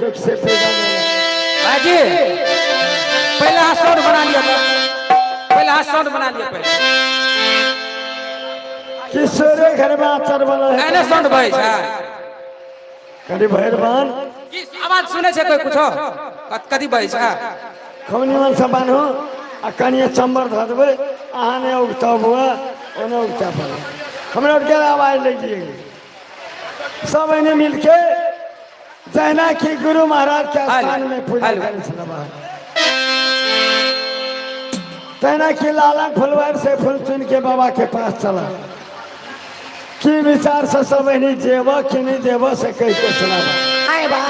देखो से पैदा बाजी पहले हाथ साउंड बना लिया पहले हाथ साउंड बना लिया पहले किशोरे घर में आचार बना है एने साउंड भाई कभी भैरवान आवाज सुने छे कोई कुछो कदी भाई खौनी मन से बान्हो आ कनिए चंबर धर देबे अहाँ ने उगता हुआ ओने उगता पड़े हमरा के आवाज लीजिए सब इन्हें मिलके जैना की गुरु महाराज के स्थान में पूजा करे छलबा तैना की लाला फुलवार से फूल चुन के बाबा के पास चला की विचार से सब इन्हें जेब कि नहीं देव से कह के सुनाबा आए बा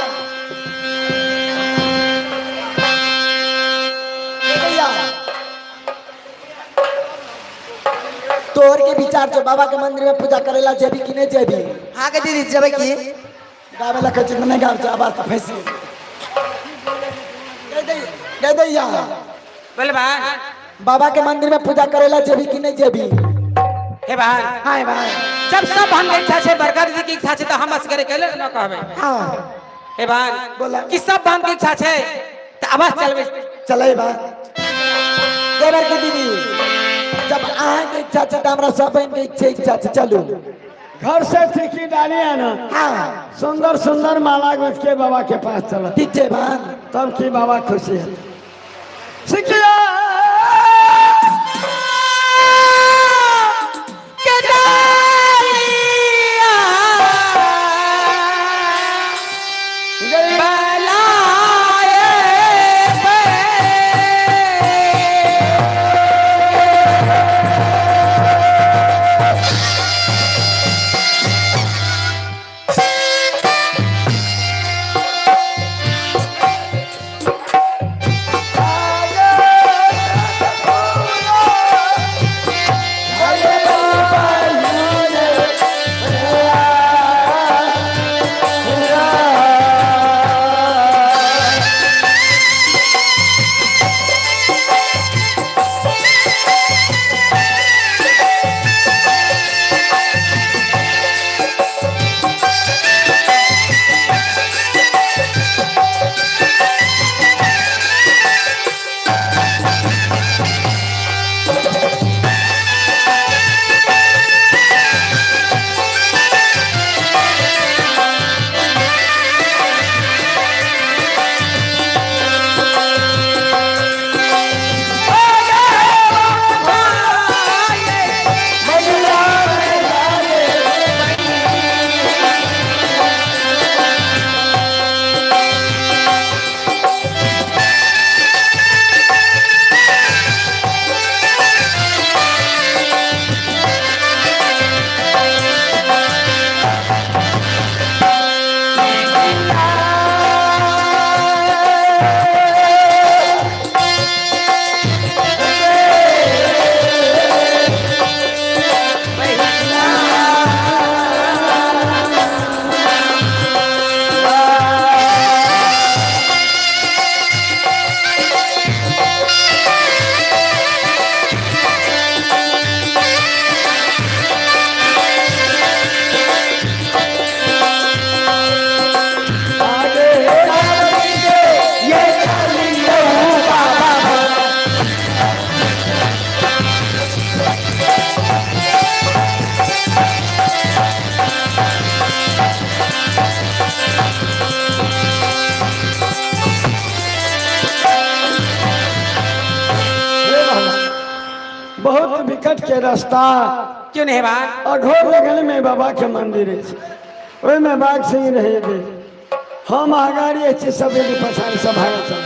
तोर के विचार जो बाबा के मंदिर में पूजा करेला जेबी कि नहीं जेबी हाँ के दीदी जेबे की गावेला कच्चे नहीं गाव जा बात फैसी कह दे यार बोले भाई बाबा के मंदिर में पूजा करेला जेबी कि नहीं जेबी हे भाई हां भाई जब सब हम इच्छा छे बरका दीदी की इच्छा छे तो हम बस करे केले न कहबे हां हे भाई बोला कि सब भान की इच्छा छे तो आवाज चलबे चले बा देवर की दीदी जब आए की इच्छा छे तो हमरा सब बहन के इच्छा छे चलो घर से टिकी डाली है ना हां सुंदर सुंदर माला गुथ के बाबा के पास चला ठीक है बा तब की बाबा खुशी है सिकिया बहुत विकट के रास्ता क्यों नहीं भाई अघोर लगल में बाबा के मंदिर है ओए में बाग सिंह रहे दे हम आगाड़ी अच्छे सब पछाड़ सब भाग चल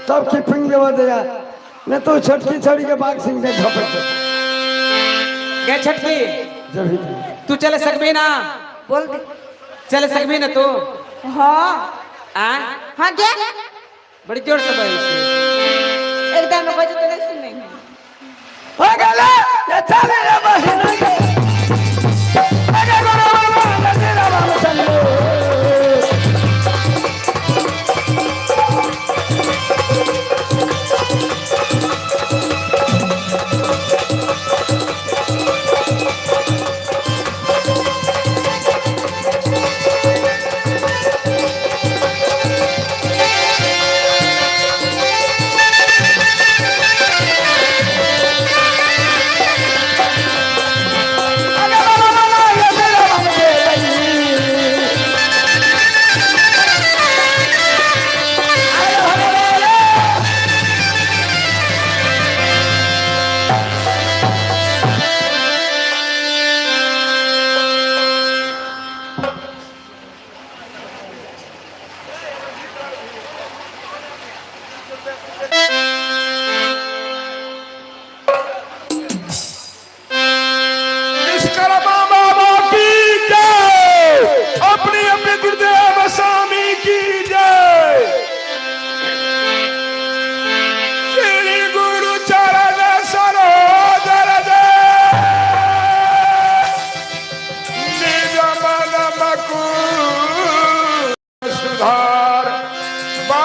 तब की पिंग देवा दिया न तो छोटकी छोड़ी के बाग सिंह ने झपट गे छटकी जब ही तू चले सकबी ना बोल दे चले सकबी ना तू हाँ आ हाँ क्या बड़ी जोर से बोल एकदम में बजे तो नहीं सुन नहीं हो गला ये चले रे बहिना आगे गोरा बाबा तेरा बाबा चलो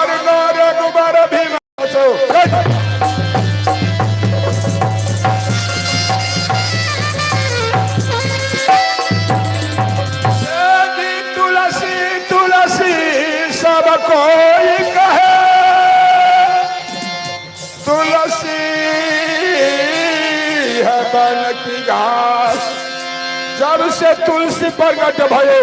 घर घर गुबर भीम तुलसी तुलसी सब कोई कहे तुलसी है बन की घास जब से तुलसी प्रकट भयो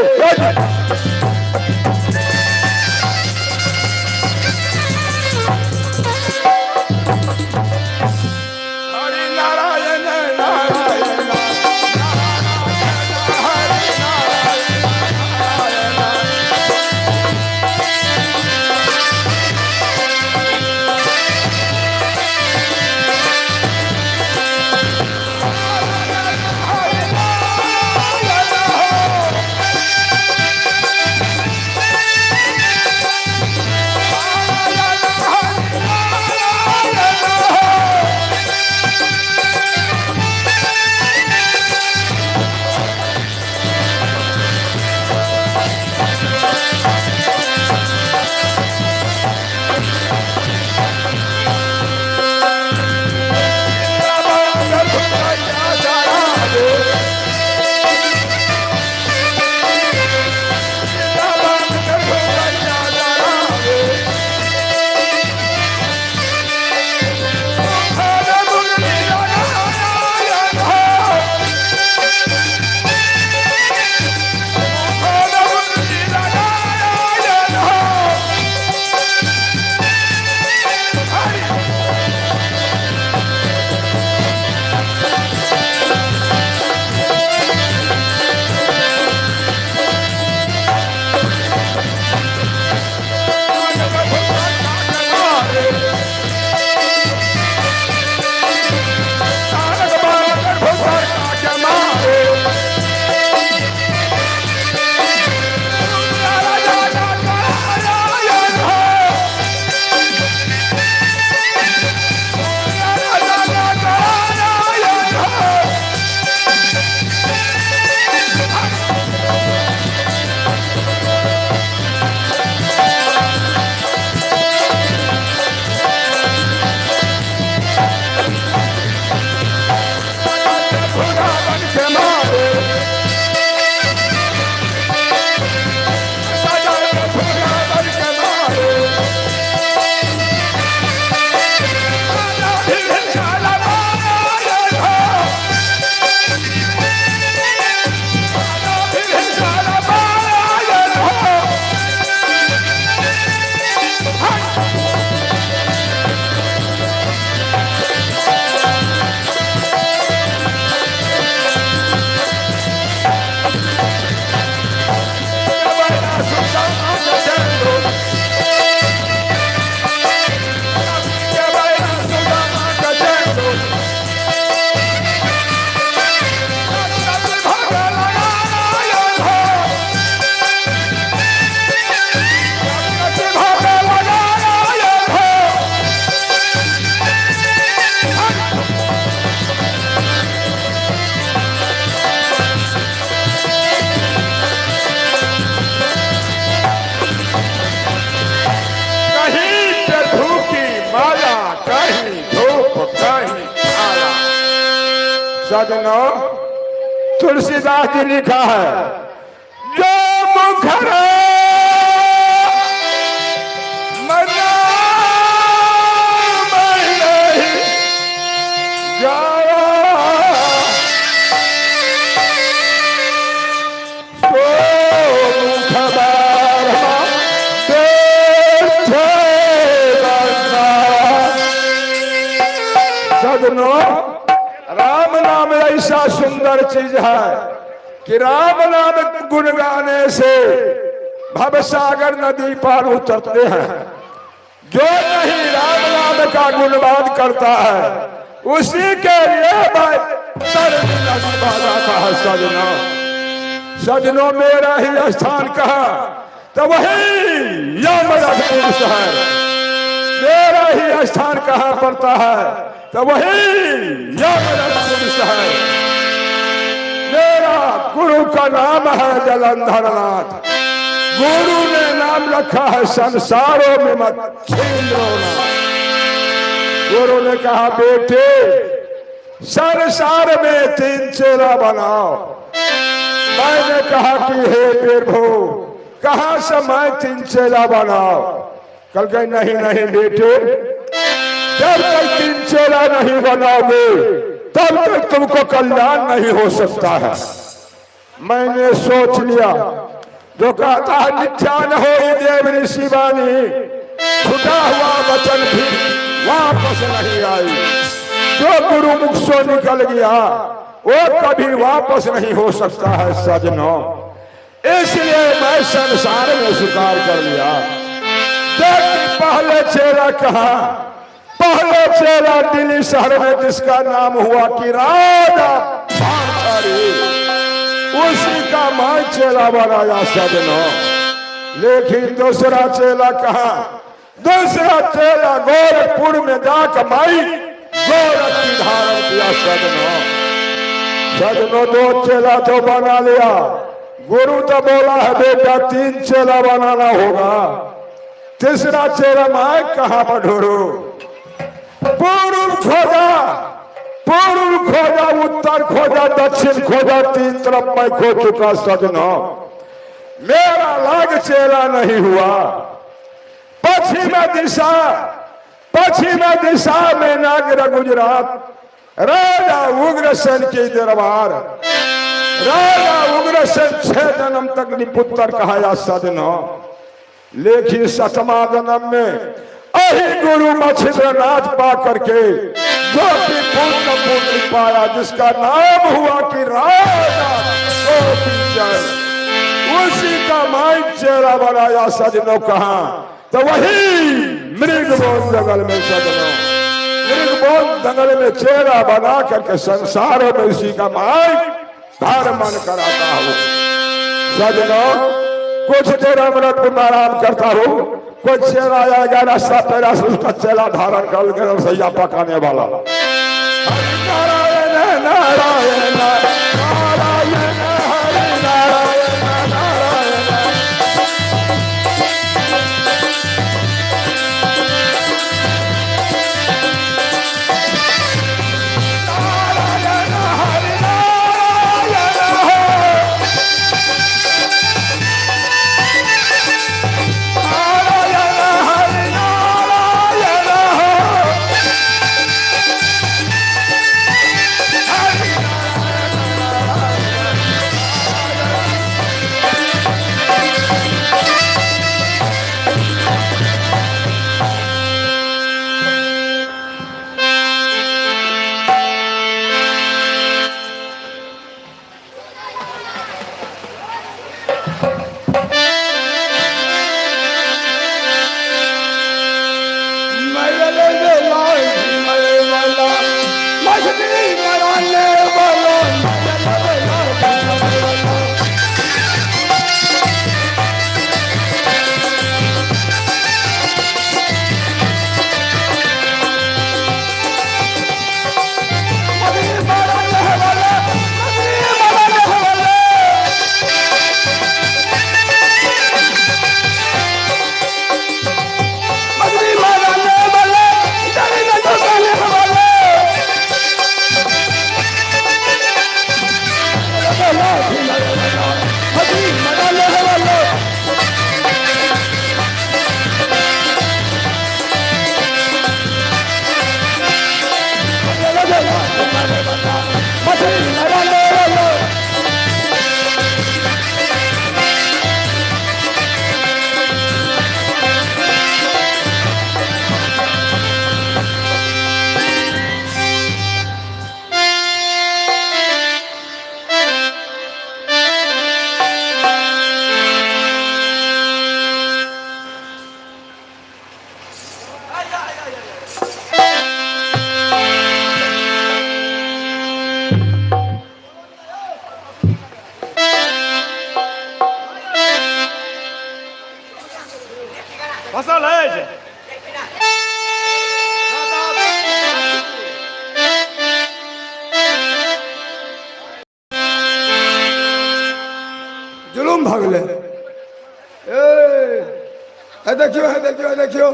सजनो तुलसीदास जी लिखा है जो मुखर मना सजनो राम नाम ऐसा सुंदर चीज है कि राम नाम गुण गाने से भवसागर नदी पार उतरते हैं। जो नहीं राम नाम का गुणगान करता है उसी के लिए भाई सजनो सजनो मेरा ही स्थान कहा तो वही यमराज पुरुष है। मेरा ही स्थान कहाँ पड़ता है तो वही यमराज पुरुष है। मेरा गुरु का नाम है जलंधर नाथ। गुरु ने नाम रखा है संसारों में मत छीन रोना। गुरु ने कहा बेटे संसार में 3 चेला बनाओ। मैंने कहा कि हे प्रभु कहां से मैं 3 चेला बनाओ? कल कहे नहीं नहीं बेटे, जब तक 3 चेला नहीं बनाओगे तब तक तुमको कल्याण नहीं हो सकता है। मैंने सोच लिया जो कहता है मिथ्या न हो देव ऋषि वाणी, छुटा हुआ वचन भी वापस नहीं आई। जो गुरु मुख से निकल गया वो कभी वापस नहीं हो सकता है सजनों। इसलिए मैं संसार में स्वीकार कर लिया। पहले चेला कहा, पहले चेला दिल्ली शहर में जिसका नाम हुआ कि राजा भांसारी, उसी का मैं चेला बनाया सजनों। लेकिन दूसरा चेला कहा, दूसरा चेला गोरखपुर में जाकर माई गोरख की धारण किया सजनों। सजनों 2 चेला तो बना लिया। गुरु तो बोला है बेटा 3 चेला बनाना होगा। तीसरा चेला मैं कहां पर ढूंढू? पूर्व खोजा, पूर्व खोजा, उत्तर खोजा, दक्षिण खोजा, 3 तरफ मैं खो चुका सजनों। मेरा लाग चेला नहीं हुआ। पश्चिम दिशा, पश्चिम दिशा में नागरा गुजरात, राजा उग्रसेन की दरबार। राजा उग्रसेन 6 जन्म तक निपुत्र कहाया सजनों। लेकिन 7वां जन्म में अहि गुरु मछिंद्रनाथ पा करके जो कि पुत्र पाया, जिसका नाम हुआ कि राजा गोपीचंद, उसी का माई चेला बनाया सजनों। कहा तो वही मृगबोन जंगल में सजनों, मृगबोन जंगल में चेला बना करके संसार में उसी का माई धर्मन कराता हूँ सजनों। कुछ देर अमृत में आराम करता हूँ, कोई चेला आएगा रास्ता पैरा से उसका चेला धारण कर के रसैया पकाने वाला। नारायण नारायण नारायण हरि नारायण नारायण। फसल है जे। जुलूम भगले देखियो है देखियो देखियो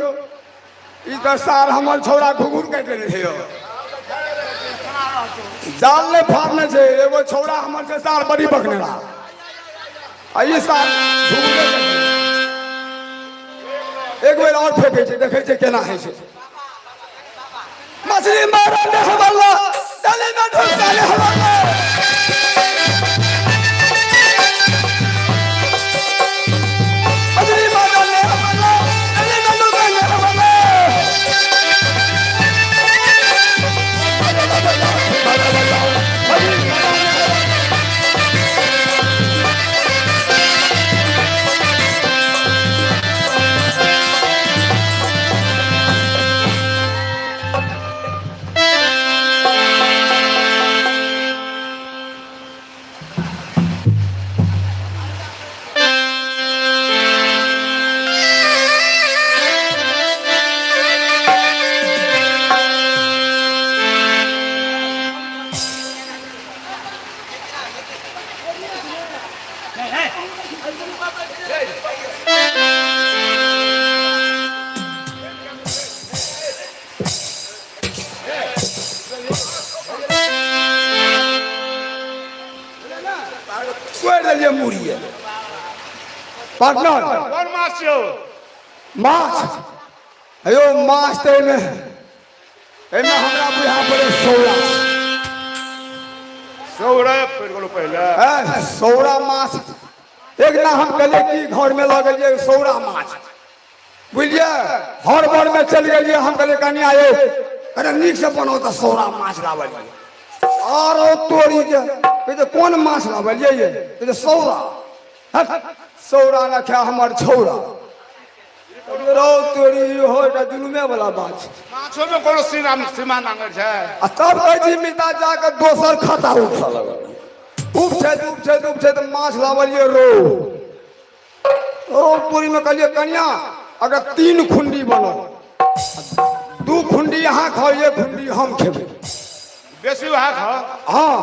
ई तो सार हमर छौड़ा घुघुर काट रहे हो जाल ने फाड़ने छे एगो छौड़ा हमर से सार बड़ी बकनेला आई सार घुघुर एक बेर और फेंके छे देखे छे केना है छे मछली मारल ने हमला डाले में ढुस डाले हमला मुड़िए पार्टनर कौन माछ छौ माछ अयो माछ ते में एमे हमरा बुझा पड़े सौरा सौरा पड़ गेलो पहले है सौरा माछ एक ना हम कहले कि घर में लग गेलिए सौरा माछ बुझलिए हर बार में चल गेलिए हम कहले कनी आए अरे नीक से बनो त सौरा माछ लावलिए और तोरी के कहते कौन माछ लावलिए ये कहते सौरा सौरा ना क्या हमर छौरा रो तोरी हो त जुलुमे वाला बात माछो में कोनो सीमा नांगर छै आ तब कहै छी मिता जाके दोसर खाता उठा लगल उठ छै त माछ लावलिए रो पूरी में कहलिए कन्या अगर 3 खुंडी बनो 2 खुंडी यहाँ खाओ 1 खुंडी हम खेबे बेसी वहा खा हाँ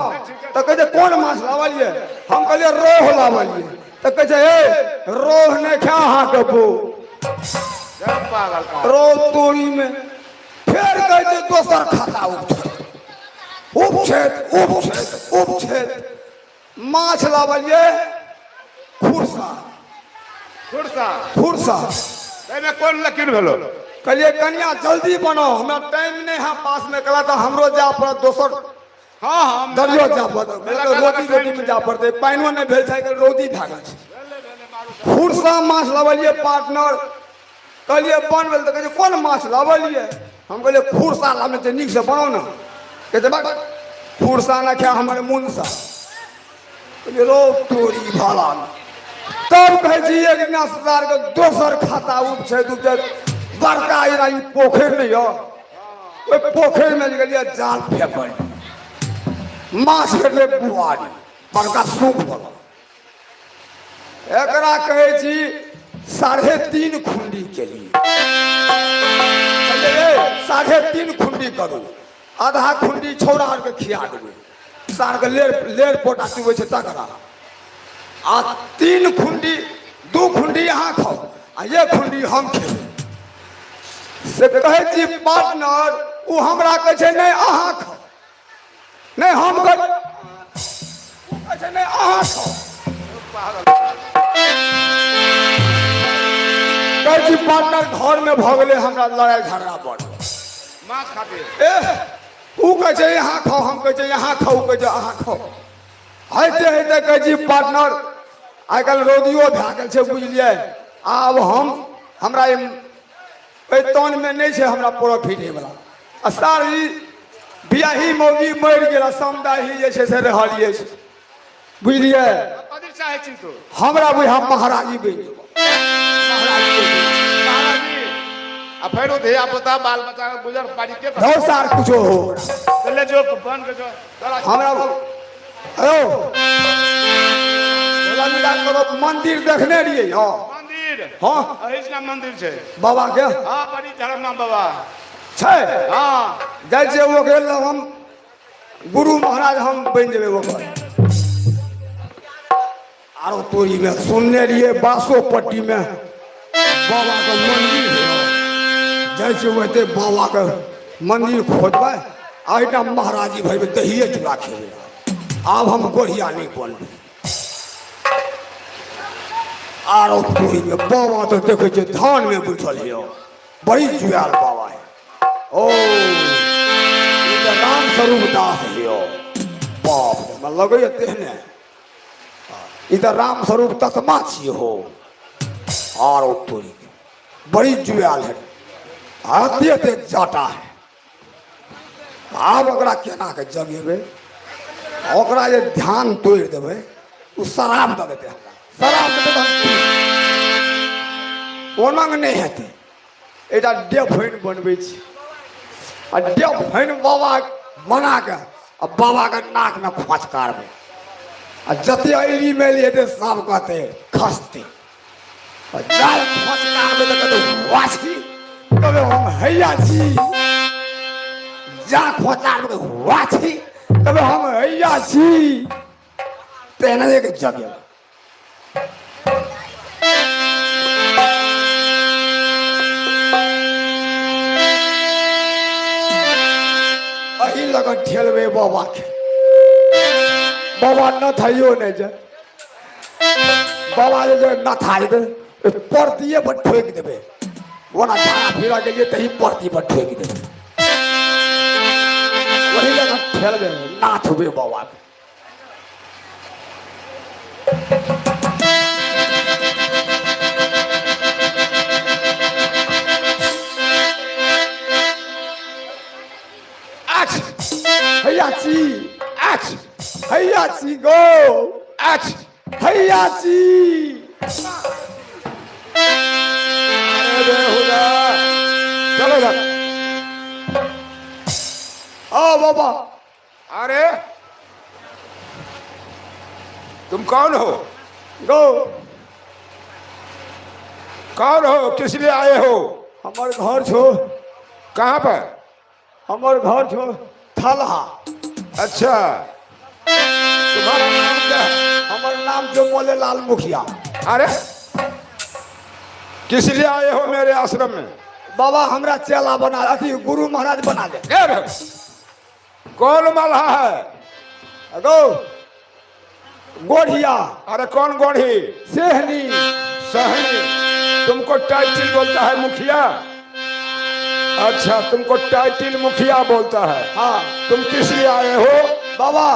तो कहते कौन माछ लावलिए हम कहलिए रोह लावलिए तो कहते ए रोह ने क्या हाँ कबो पागल का रोह तोरी में फिर कहते दोसर खाता उपछेद माछ लावलिए फुरसा एमे कोन लकीर भेलो कहलिए कन्या जल्दी बनो हमरा टाइम नहीं है पास में कला तो हमरो जा पड़त दोसर हां हम दरियो जा पड़त रोटी में जा पड़ते पानियो नहीं भेल छै रोटी भागल छै फुरसा माछ लावलिए पार्टनर कहलिए बन भेल तो कहलिए कौन माछ लावलिए हम कहलिए फुरसा लामे तो नीक से बनाओ ना कहते बा फुरसा ना क्या हमारे मुंसा कहलिए रो तोरी भाला तब कहे छी एक ना सरकार के दोसर खाता उपछेद बड़का ई पोखर नहीं हो ओई पोखर में गेलिए जाल फेंकल माछ के बुआरी बड़का सूख वाला एकरा कहे छी 3.5 खुंडी के लिए 3.5 खुंडी करू आधा खुंडी छौड़ा के खिया देबे सार के लेर पोटा चुबे छै तकरा आ 3 खुंडी 2 खुंडी यहाँ खाओ आ 1 खुंडी हम खेबे से कहे छी पार्टनर उ हमरा कहे छै नहीं अहाँ खाओ नहीं हम कहे छै नहीं अहाँ खाओ कहे छी पार्टनर घर में भ गेले हमरा लड़ाई झगड़ा बढ़ माछ खाते उ कहे छै यहाँ खाओ हम कहे छै यहाँ खाओ कहे छै अहाँ खाओ हेते कहे छी पार्टनर आइ काल्हि रौदियो भए गेल छै बुझलिए आब हमरा तन में नहीं छै हमरा प्रॉफिट वाला आ सारी बियाही मौगी मर गेला समदाही जे छै से रहलिए बुझलिए कथि चाहे छी तू हमरा बुझा महाराजी बनि आ फेरो धिया पुता बाल बच्चा के गुजर पारी के दो सार कुछो हो चले जो बन के जो हमरा हेलो भोला करो मंदिर देखने रहिए हां मंदिर हां अहिना मंदिर छै बाबा के हां बड़ी धर्मनाम बाबा छै हां जाय छै वो गेल हम गुरु महाराज हम बन जेबे ओकर आरो तोरी में सुनने रहिए बासोपट्टी में बाबा का मंदिर है जैसे वैसे बाबा का मंदिर खोजबै आइटा महाराजी भाई दहिए चूड़ा खेबे अब हम गोढ़िया नहीं बनबे आरो कोई में बाबा तो देखे छे धान में बैठल है बड़ी जुआल बाबा है ओ ई त राम स्वरूप दास है बाप में लगे तेहने ई त राम स्वरूप तत्मा छिए हो आरो तोरी बड़ी जुआल है हाथे ते जाटा है आब ओकरा केना के जगेबे ओकरा जे ध्यान तोड़ देबै उ शराब दे देते हमरा शराब दे देते ओनंग नहीं हेतै एटा डेफाइन बनबै छी आ डेफाइन बाबा बना के आ बाबा के नाक में खोच काटबै आ जते ऐरी मेल हेतै सब कहते खसते आ जाय खोच काटबै त कहते वासी तबे हम हैया छी जा खोचार में हुआ थी तब हम हैया छी तेना एक जगह अही लगन ठेलवे बाबा के बाबा न थाइयो नहीं जा बाबा जो न थाई दे परतिए पर ठोक देबे वना झाड़ा फिरा के लिए तही परती पर ठोक देबे वही लगा ठेल गए नाथ हुए बाबा के हैया ची गो हैया ची अरे बेहुदा चलो जा आओ बाबा अरे तुम कौन हो गो कौन हो किस लिए आए हो हमार घर छो कहाँ पर हमार घर छो थलहा अच्छा तुम्हारा नाम क्या है हमार नाम जो मोले लाल मुखिया अरे किस लिए आए हो मेरे आश्रम में बाबा हमरा चेला बना अथी गुरु महाराज बना दे ए रे, कौन मल्हा है गो गोढ़िया अरे कौन गोढ़ी सेहनी सहनी तुमको टाइटिल बोलता है मुखिया अच्छा तुमको टाइटिल मुखिया बोलता है हाँ तुम किस लिए आए हो बाबा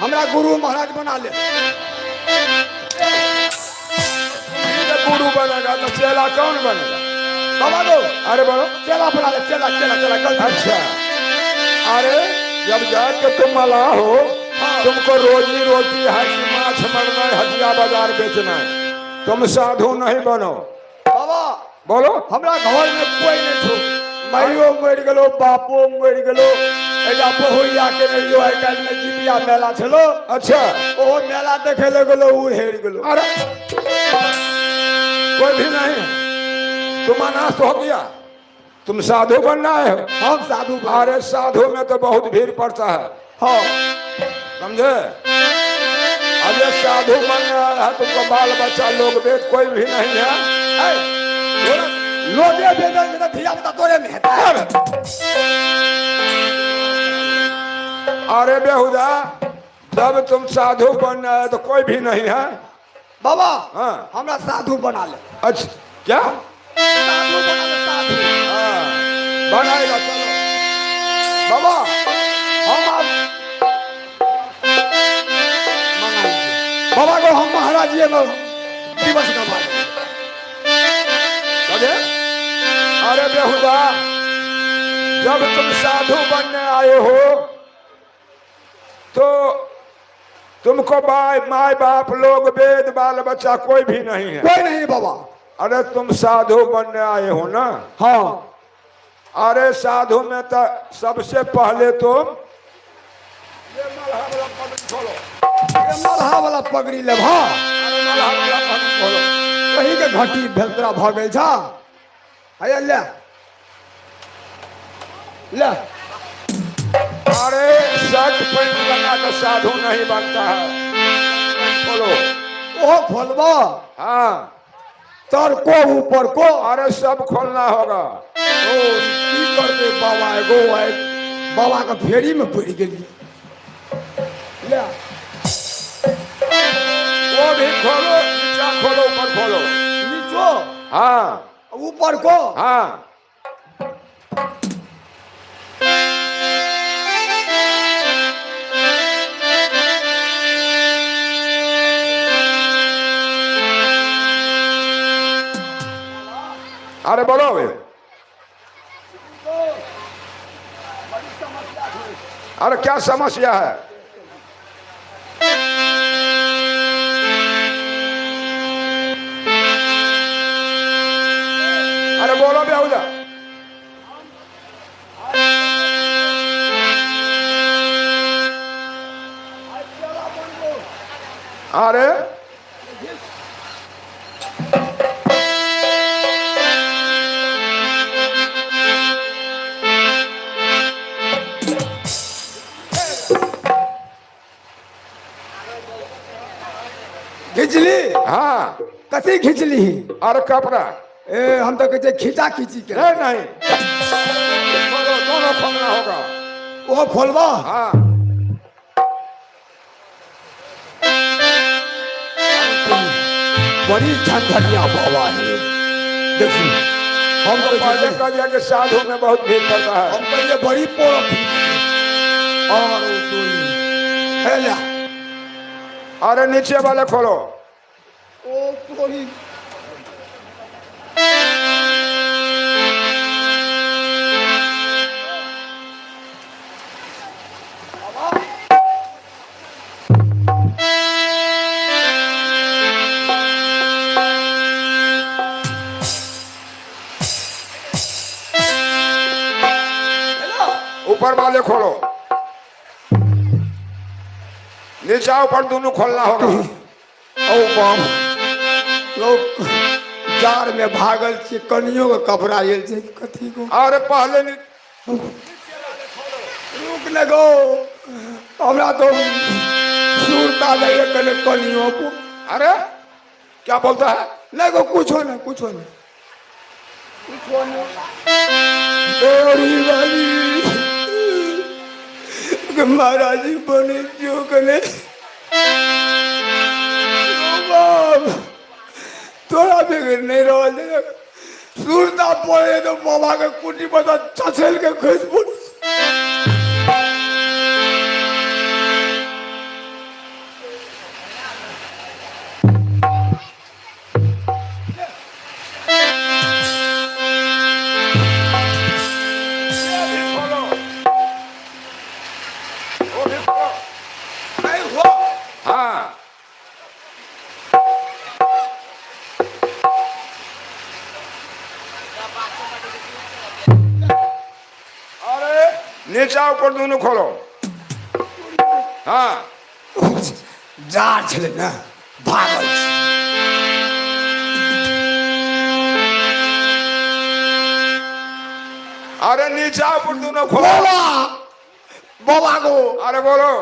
हमरा गुरु महाराज बना ले ये गुरु बनेगा तो चेला कौन बनेगा बाबा दो अरे बोलो चेला बना ले चेला चेला चेला गलती अच्छा अरे जब जाके तुम मल्लाह हो तुमको रोजी रोटी है कि माछ मरना है हटिया बाजार बेचना है तुम साधु नहीं बनो बाबा बोलो हमरा घर में कोई नहीं छो माइयो मर गेलो बापो मर गेलो एटा बहुरिया के रहियो आइ काल में जिबिया मेला छलो अच्छा ओ मेला देखे ले गेलो उ हेर गेलो अरे कोई भी नहीं तुम अनाथ हो गया तुम साधु बनना है हम साधु अरे साधु में तो बहुत भीड़ पड़ता है हाँ समझे अब ये साधु बन रहा है तुमको बाल बच्चा लोग वेद कोई भी नहीं है लोगे बेदल में धिया पुता तोरे में है अरे बेहुदा जब तुम साधु बन रहे है तो कोई भी नहीं है बाबा हाँ हमरा साधु बना ले अच्छा क्या साधु बना ले साधु हाँ बनाएगा चलो बाबा हम आप मना लीजिए बाबा को हम महाराज जी में दिवस का मार समझे अरे बेहुदा जब तुम साधु बनने आए हो तो तुमको माई बाप लोग वेद बाल बच्चा कोई भी नहीं है कोई नहीं बाबा अरे तुम साधु बनने आए हो ना हाँ अरे साधु में तो सबसे पहले तुम ये मलहा वाला पगड़ी ले हाँ खोलो वही के घटी भेलतरा भ गई छा आया ले ले अरे शर्ट पैंट लगा तो साधु नहीं बनता है खोलो ओहो खोलबो हाँ तर को ऊपर को अरे सब खोलना होगा। ओ की करते बाबा एगो आए बाबा का फेरी में पड़ गेली ले वो भी खोलो, नीचा खोलो, ऊपर खोलो। नीचो हाँ ऊपर को हाँ। अरे बोलो बे। अरे क्या समस्या है? अरे बोलो बेहुदा। अरे खिचली हाँ। कथी खिचली अरे कपड़ा ए हम तो कहते खींचा खींची के नहीं, खोलो, दोनों खोलना होगा। वो खोलबा हाँ बड़ी झंझटिया बाबा है देखिए हम तो पहले कह दिया कि साधु में बहुत भीड़ पड़ता है। हम तो ये बड़ी पोड़ और है या अरे नीचे वाले खोलो। ओ पोड़ी ऊपर वाले खोलो, नीचा ऊपर दोनों खोलना होगा। ओ बाप लोग जार में भागल छे कनियों के कपड़ा आयल छे कथी को अरे पहले रुक लगो हमरा तो सुरता नहीं कने कनियों को अरे क्या बोलता है? लगो कुछ नहीं डोरी वाली के महाराज जी बने जो कने बाप थोड़ा भी नहीं रह जाएगा सुरता पड़े तो बाबा के कुटी पता छछल के खस पड़ हाँ अरे नीचा ऊपर दोनों खोलो। हाँ जार छले ना भागल छे अरे नीचा ऊपर दोनों खोलो। बाबा बाबा को अरे बोलो।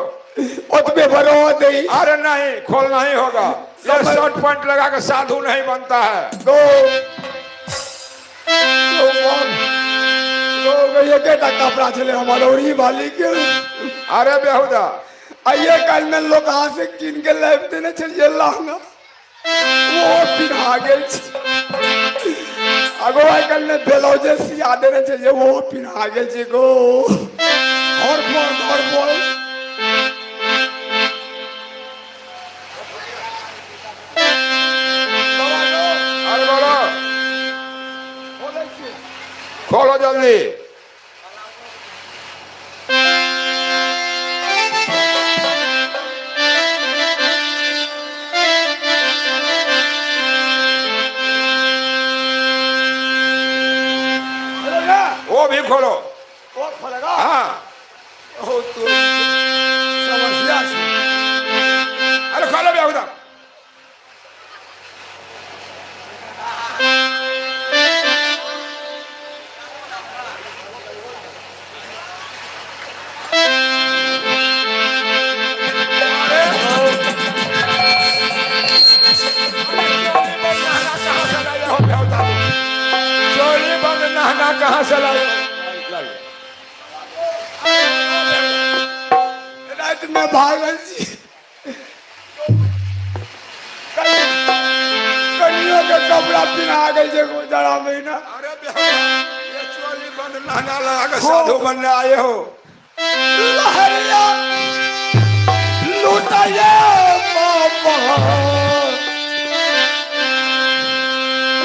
उतने भरो दे अरे नहीं, खोलना ही होगा। ये शॉर्ट पॉइंट लगा के साधु नहीं बनता है। दो लोग ये केटा कपड़ा छले हमारे ओरी वाली के अरे बेहुदा आइए कल में लोग हाथ से किन के लाइफ देने चलिए लहंगा वो पिन्हा गेल छे अगो आई कल में ब्लाउज सिया देने चलिए वो पिन्हा गेल छे गो और बोल अरे बोलो, खोलो जल्दी। वो भी खोलो। वो खोलेगा हाँ ओ तो समस्या छे अरे खोलो बेहुदा। रात में भागल छी कनियों के कपड़ा पिना गई जे गुजरा महीना। अरे ये चोली बंद नहना लगा के साधु बनने आए हो। लहरिया लूटाए बाबा,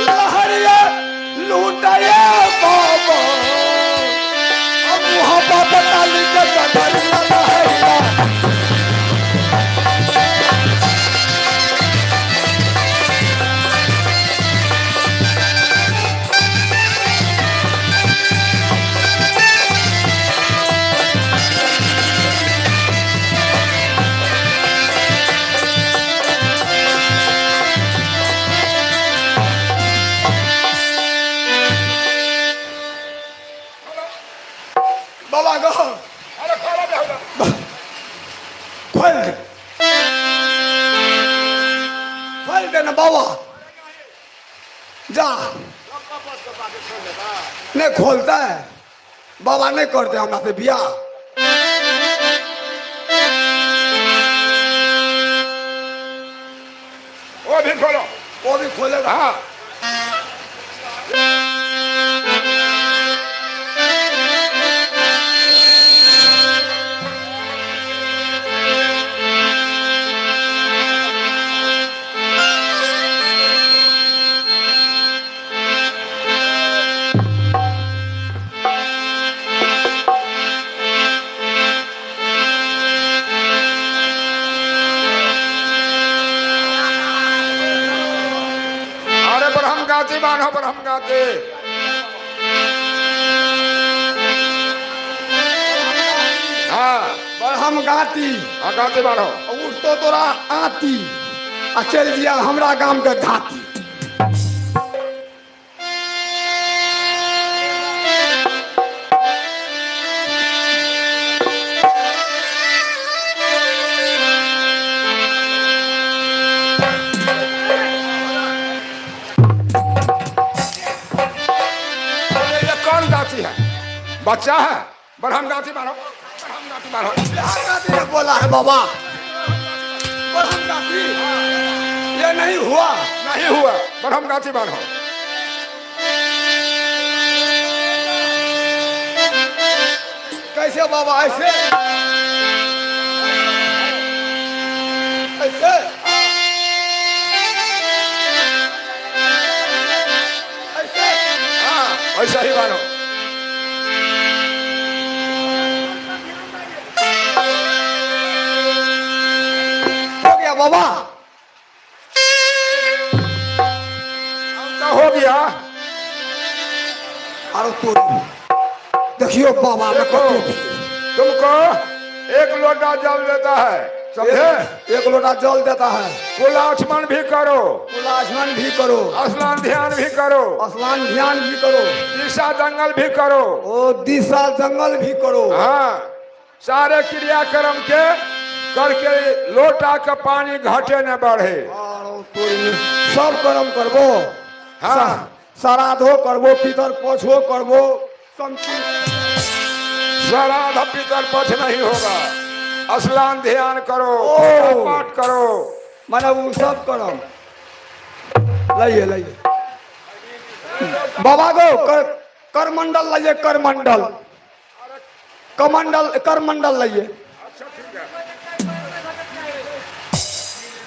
लहरिया लूटाए बाबा, अब वहाँ बाबा काली के कदरिया लहरिया। बाबा गो अरे खोलो बेहुदा। खोल दे ना बाबा, जा नहीं खोलता है बाबा, नहीं करते हमरा से बियाह। वो भी खोलो। वो भी खोलेगा। हाँ गाती बांधो पर हम गाते। हाँ हम गाती गाते बांधो। उठ तो तोरा आती आ चल दिया हमरा गांव के घाती। बच्चा है बरहम गाती मारो, बरहम गाती मारो। गाती ने बोला है बाबा, बरहम गाती ये नहीं हुआ, नहीं हुआ। बरहम गाती मारो। कैसे बाबा? ऐसे ऐसे ऐसे, हाँ ऐसा ही मानो। बाबा क्या हो गया? अरे तो देखियो बाबा में तुमको एक लोटा जल देता है, समझे? एक लोटा जल देता है। कुलाचमन भी करो, कुलाचमन भी करो, स्नान ध्यान भी करो, स्नान ध्यान भी करो, दिशा दंगल भी करो। ओ दिशा दंगल भी करो। हाँ सारे क्रियाक्रम के करके लोटा का पानी घटे न बढ़े। सब कर्म करबो। हाँ श्राद्धो करबो, पितर पछो करबो, श्राद्ध पितर पक्ष नहीं होगा। स्नान ध्यान करो, पाठ करो, माने वो सब कर्म लाइए लाइए बाबा गो। करमंडल लाइए, करमंडल कमंडल करमंडल लाइए।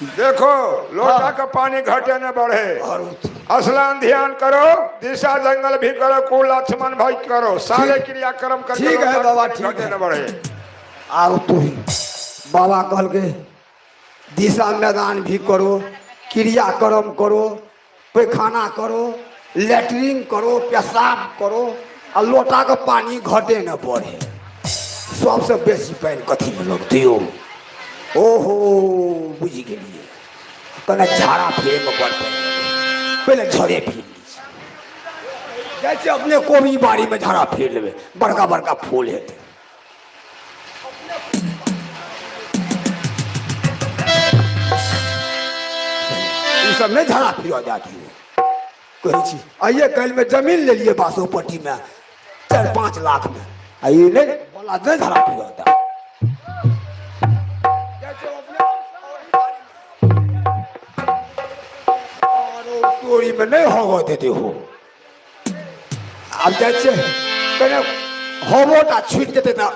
देखो लोटा का पानी घटे न बढ़े। स्नान ध्यान करो, दिशा दंगल भी करो, कुलाचमन भी करो, सारे क्रियाक्रम करके ठीक है बाबा, ठीक घटे है। न बढ़े। आओ तू ही बाबा कहल के दिशा मैदान भी करो, क्रियाक्रम करो, पैखाना करो, लेटरिन करो, पेशाब करो, आ लोटा का पानी घटे न बढ़े। सबसे बेसी पानी कथी में लोग दियो? ओहो बुझी गेलिए, कने झाड़ा फेरे में बड़ पहले झड़े फिर जैसे अपने कोबी बाड़ी में झाड़ा फेर लेवे, बड़का बड़का फूल हेते। ये सब नहीं झाड़ा फिर जाती है। कही छी आइए कल में जमीन ले लिए बासोपट्टी में 4-5 लाख में, आइए नहीं बोला नहीं झाड़ा फिर होता। चोरी में नहीं होगा देते हो। अब जैसे कने होमोटा छीट देते ना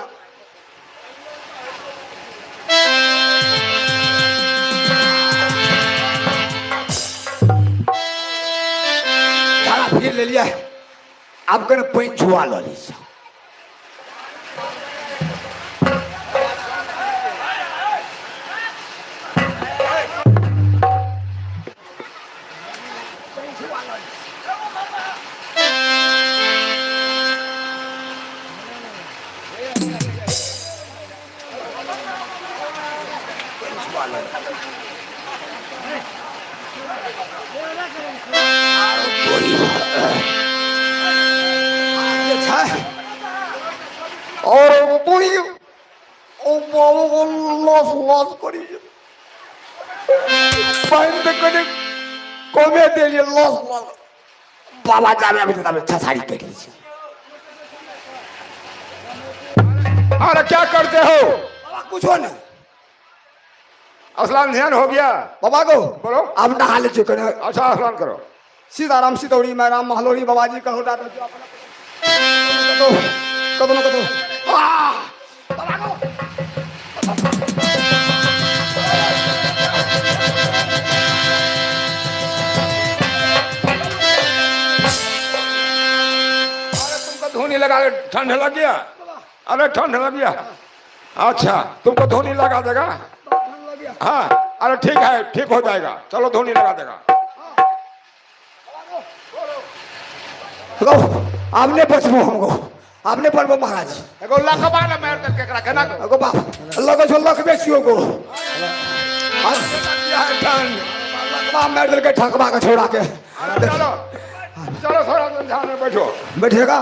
थाना फिर ले लिया। अब कने पैन छुआ लो लीसा और पूरी लॉस लॉस करी पाइन कने कोमे दे लिए लॉस लॉस बाबा जाने अभी तक अच्छा साड़ी कर लीजिए। अरे क्या करते हो बाबा? कुछ हो नहीं। अस्नान ध्यान हो गया बाबा को? बोलो। अब नहा ले चुके हैं। अच्छा अस्नान करो। सीताराम सितौड़ी मैं राम महलोरी बाबा जी का होता तो कदो न कदो धोनी लगा ठंड लग गया। अरे ठंड लग गया। अच्छा तुमको धोनी लगा देगा? हाँ अरे ठीक है ठीक हो जाएगा। चलो धोनी लगा देगा। आपने बचबो हमको आपने पढ़बो महाराज एगो लखबा ना मार दे केकरा केना एगो बाप अल्लाह को छोड़ के बेचियो को लखबा मार दे के ठकबा के छोड़ा के। चलो चलो थोड़ा ध्यान में बैठो। बैठेगा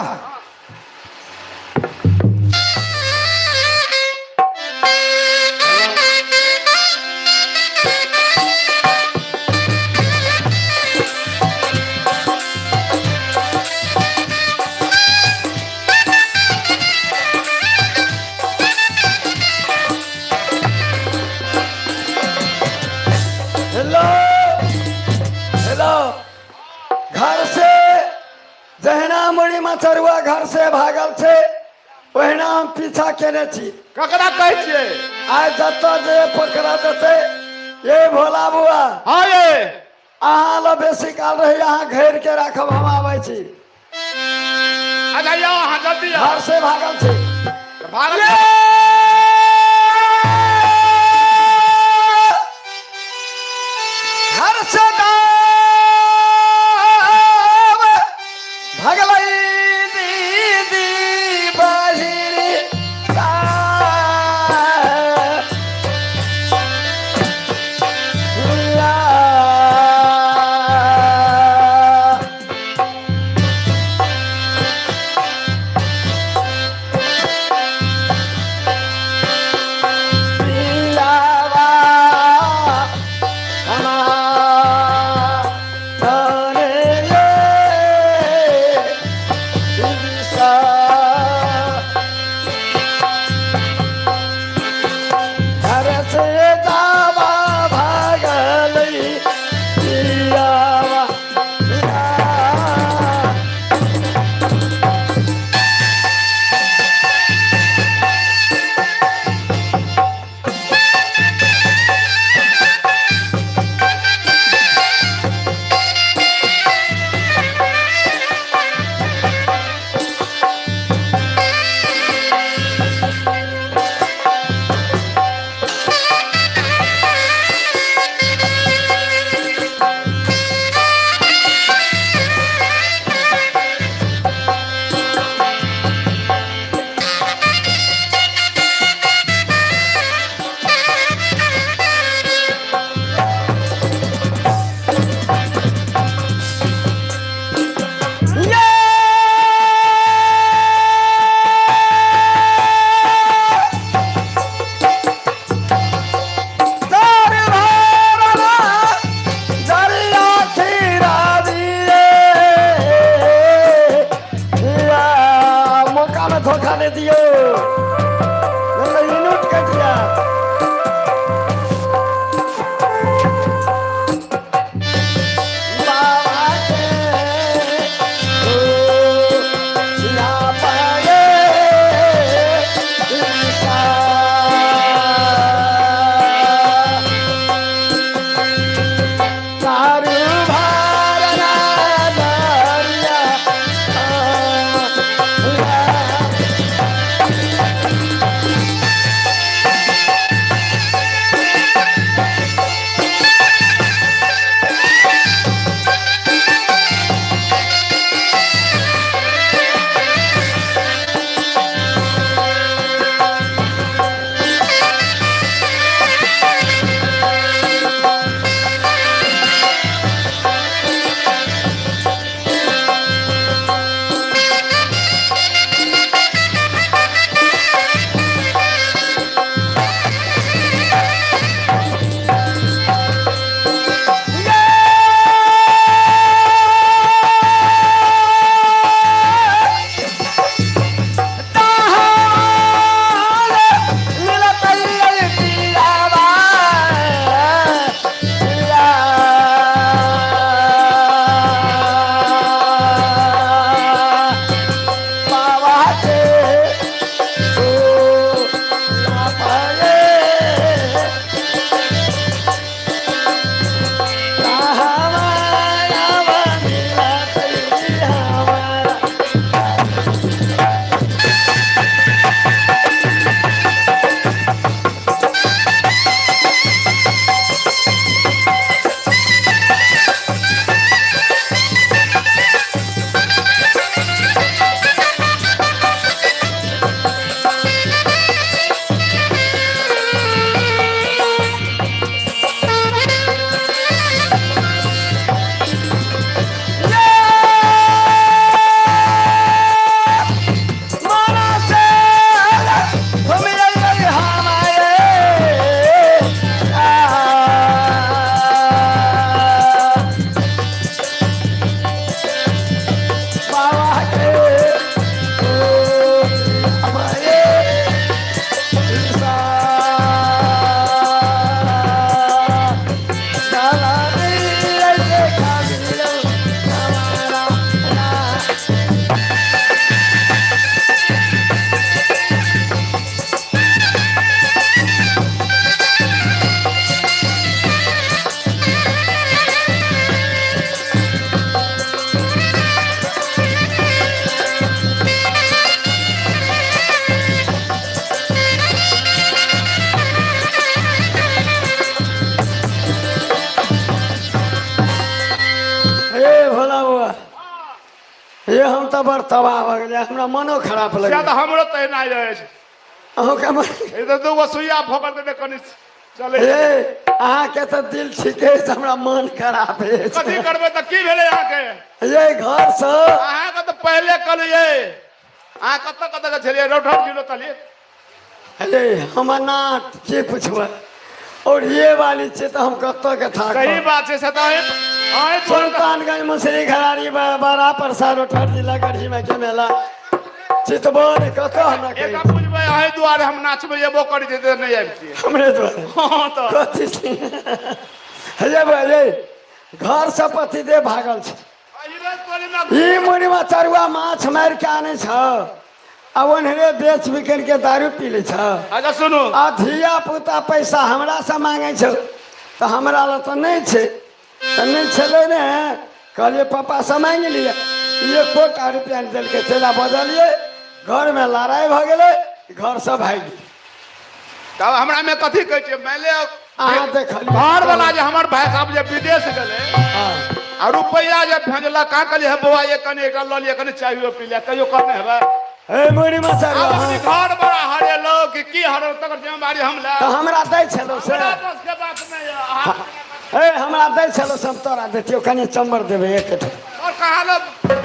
चरुआ घर से भागल छे ओहिना हम पीछा केने छी। ककरा कहै छियै? आइ जत जे पकड़ा देते ये भोला बुआ। हाँ ये अहाँ ल बेसी काल रही अहाँ घेर के राखब हम आबै छी। अच्छा या अहाँ जल्दी घर से भागल छी। भागल घर से भागल तो बड़ तबाह हो गया हमरा मनो खराब लगे शायद हमरो तय ना रहे छै अहूँ के मन ए तो दूगो सुइया फोकड़ दे कनी चले ए अहाँ के तो दिल ठीके है हमरा मन खराब है कथी करबे त की भेले अहाँ के ये घर से अहाँ के तो पहले कलिए अहाँ कत के छलिए रोठर जिलो तलिए अरे हम ना के पूछबे और ये वाली से तो हम कत के था सही बात है सताए आए सुल्तानगंज मुसरी घरारी बड़ा प्रसाद उठर जिला गढ़ी में के मेला चितवन कत हमरा एक कही पूछबे आए दुआरे हम नाचबे एबो कर जेते नहीं आबती हमरे द्वारे हां तो कथी छी हे भाई घर से पति दे भागल छ अहिरे तोरी में ई मुड़ी में चरुआ माछ मार के आने छ अब उन्हें बेच बिकन के दारू पी ले छ अच्छा सुनो आ धिया पुता पैसा हमरा से मांगे छ तो हमरा ल तो नहीं छे तो नहीं छले ने कहलिए पापा से मांग लिए ये कोटा रुपया दिल के चला बदलिए घर में लड़ाई भ गेले घर से भागी तब हमरा में कथी कहै छै मैले अहाँ देखलिए घर वाला जे हमर भाई साहब जे विदेश गेले हाँ आ रुपया जे भेजला का कहलिए हे बौआ ये कने एकरा ल लिए कने चाहिए पी ले कहियो करने हेबे ए मुड़ी में चरुआ अब अपनी घर बड़ा हरे लोग की हरे तकर जिम्मेदारी हम ले तो हमरा दै छलो से बड़ा बस के बात नहीं है अहाँ- ए हमरा दै छलो सब तोरा देतियो कनी चम्बर देबे एक और कहा लो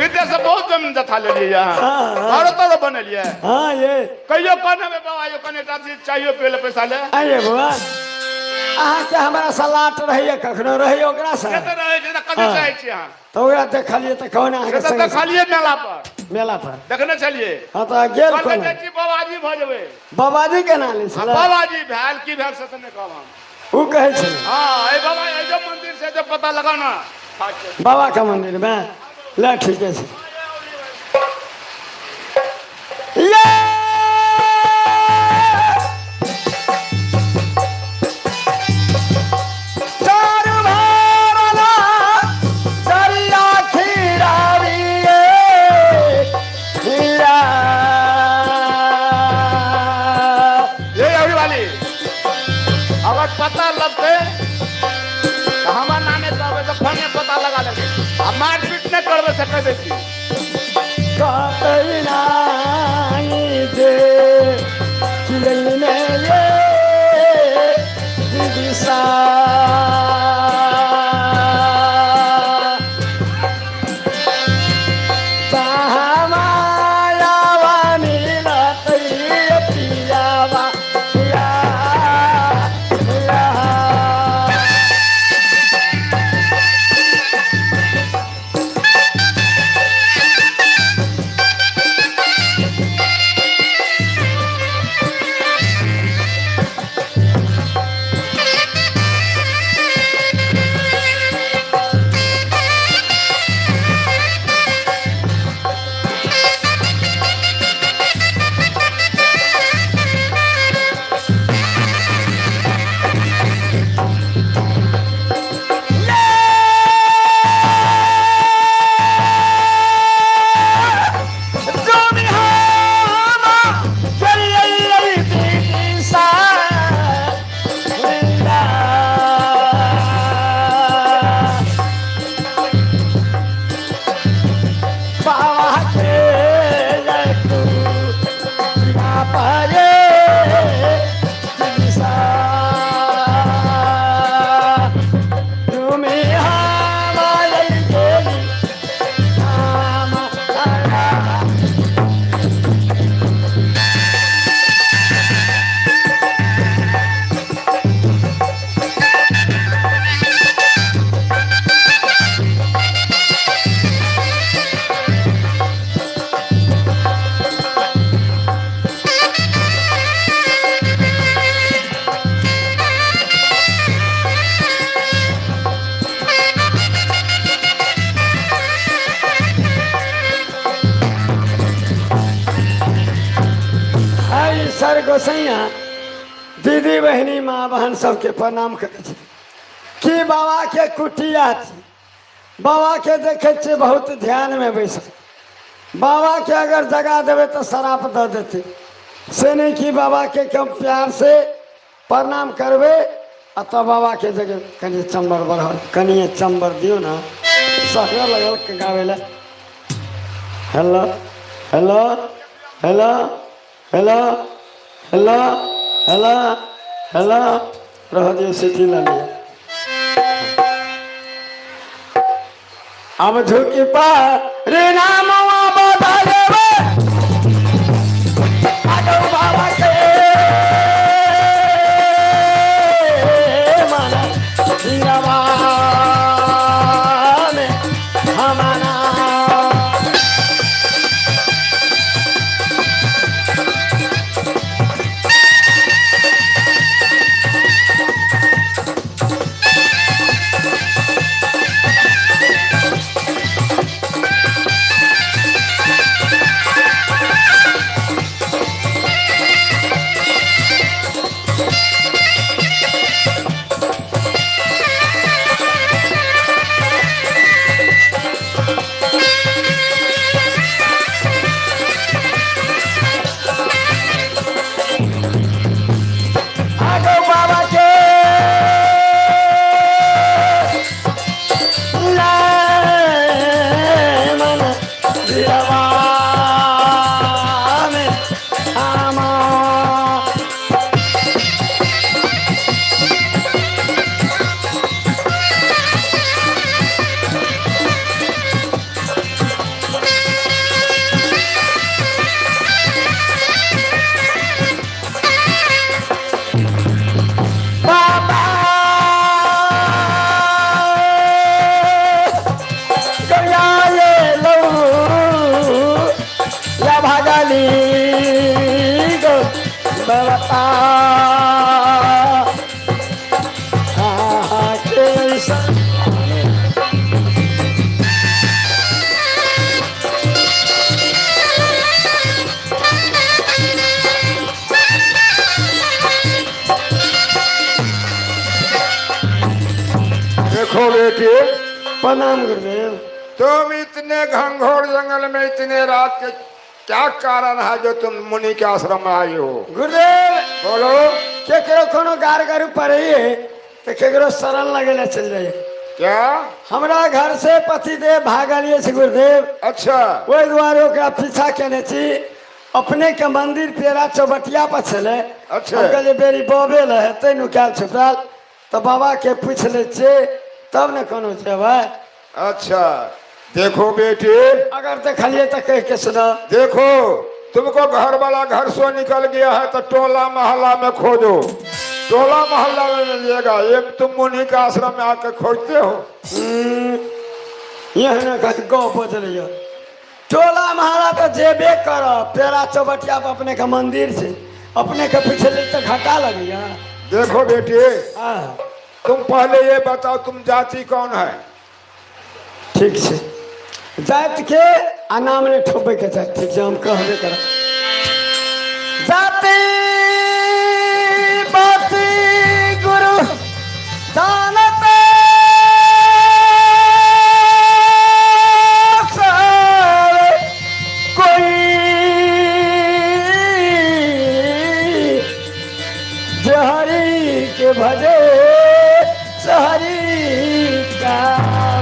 विदेश से बहुत जमीन जथा ले लिए हाँ, हाँ। घर तो बनलिए हाँ ये कहियो कहने में बाबा यो कने टा चीज चाहिए पी ले पैसा ले आइए बुआ अहाँ के हमरा सलाट रहिए कखनो रहिए ओकरा से कते रहे छै त कते हाँ। चाहै छी अहाँ तो ओकरा देखलिए तो कौन अहाँ के से संगे त खालिए मेला पर मेला पर देखने चलिए हाँ तो गेल कल कोन बेटी बाबाजी भ जेबे बाबाजी के नाम ले छला बाबाजी भेल की भेल से त नहीं कहब हम ऊ कहै छै हां ए बाबा ए जो मंदिर से जो पता लगाना बाबा का मंदिर में ले ठीक है ये चार भारला दरिया खीराविए खीरा ये अभी वाली अगर पता लगते तो हमार नाने कहबे तो फोन में पता लगा लेंगे अब मारपीट नहीं करबे से कह देती कहतै नानी दे खिलैने ये दिशा सर गोसैया दीदी बहनी माँ बहन सबके प्रणाम करे छी कि बाबा के कुटिया छी बाबा के देखे छे बहुत ध्यान में बैसल बाबा के अगर जगा देवे तो शराप दे देते से नहीं कि बाबा के क्यों प्यार से प्रणाम करवे तब बाबा के जगह कनी चंबर बढ़ल कनी चंबर दियो ना सहरा लगल के गावे ला hello hello hello hello hello hello hello रह दियो सिटी ला लिया अब झुकी पा रे नाम बता देवे आगो बाबा के माना जिंगावा में हमारा देखो बेटी, प्रणाम गुरुदेव। तुम इतने घंघोर जंगल में इतने रात के क्या कारण है जो तुम मुनि के आश्रम में आई हो? गुरुदेव बोलो। केकरो कोनो गार गारू पड़े तो केकरो शरण लगे चल जाइए। क्या? हमरा घर से पतिदेव भागलिए से गुरुदेव। अच्छा। वही द्वारे ओकरा पीछा केने छी अपने के मंदिर पेरा चौबटिया पर चले। अच्छा। कहले बेरी बबे रहे ते नुकाल छुपाल तो बाबा के पूछ ले छे तब न कोनो जेबै। अच्छा देखो बेटी, अगर देखलिए तो कह के सुना। देखो तुमको घर वाला घर से निकल गया है तो टोला मोहल्ला में खोजो, टोला मोहल्ला में मिलेगा। ये तुम मुनि के आश्रम में आकर खोजते हो। यह न कहीं गाँव बदलिए टोला महारा तो जेबे कर पेरा चौबटिया पर अपने का मंदिर से अपने के पीछे ले तो घाटा लगेगा। देखो बेटी, हाँ तुम पहले ये बताओ तुम जाति कौन है? ठीक है जात के आ नाम ने ठोपे के चाहे। ठीक है हम कहबे कर जाति बाती गुरु जानते कोई जहरी के भजे सहरी का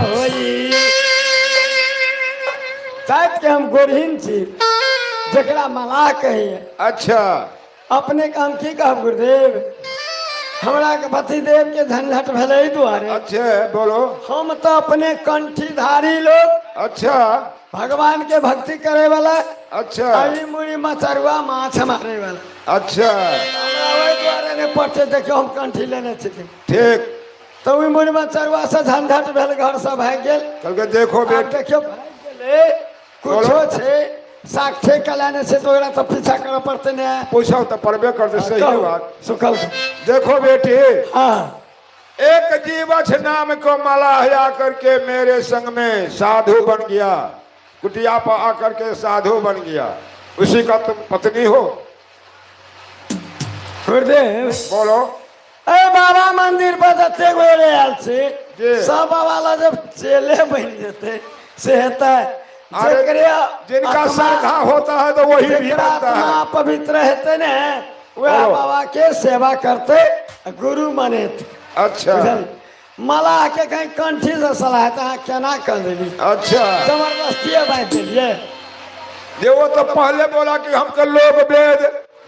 होई। शायद के हम गोरहीन छी जकरा मलाह कहिए। अच्छा। अपने काम की कहब गुरुदेव, हमरा के पतिदेव के झंझट भेले दुआरे। अच्छा बोलो। हम तो अपने कंठीधारी लोग। अच्छा। भगवान के भक्ति करे वाला। अच्छा। अभी मुड़ी मचरुआ माछ मारे वाला। अच्छा। हमरा वही द्वारे ने पटे देखियो हम कंठी लेने छिके। ठीक। तो वही मुड़ी मचरुआ से झंझट भेल घर से भाग गेल। कल के देखो अब बेटी, देखियो भाग गेले कुछो छे साक्षे कलाने से तो ओकरा तो पीछा करे पड़ते ने। पूछो तो परबे कर दे। सही बात। सुखल। देखो बेटी, हाँ एक जीवछ नाम को मलाह करके मेरे संग में साधु बन गया, कुटिया पर आकर के साधु बन गया। उसी का तुम पत्नी हो? गुरुदेव बोलो। ए बाबा मंदिर पर जते गोरे आल से जी। सब बाबा जब चेले बन जेते से हेता है। अरे जिनका श्रद्धा होता है तो वही भी बनता है। पवित्र हेते ने वह बोलो। बाबा के सेवा करते गुरु माने थे। अच्छा। मलाह के कहीं कंठी से सलाह केना कर देली। अच्छा। जबरदस्ती बांध दिलिए। ये वो तो पहले बोला कि हमको लोग वेद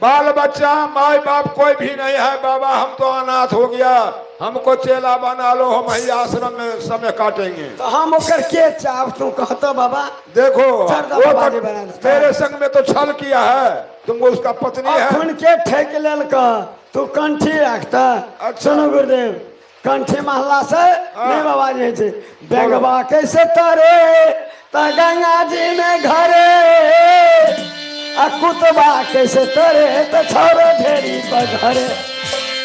बाल बच्चा माई बाप कोई भी नहीं है बाबा, हम तो अनाथ हो गया, हमको चेला बना लो, हम ही आश्रम में समय काटेंगे। तो हम ओकर के चाव तू कहतो बाबा। देखो चल दो वो बाबा जी तो बना दो। मेरे संग में तो छल किया है, तुम उसका पत्नी है। अखुन के ठेक लेल का तू कंठी रखता। अच्छा। सुनो गुरुदेव, कंठी महला से नहीं बाबा जी छे बेगवा कैसे तरे त गंगा जी में घरे, आ कुतबा कैसे तरे त छोरो ढेरी पर घरे,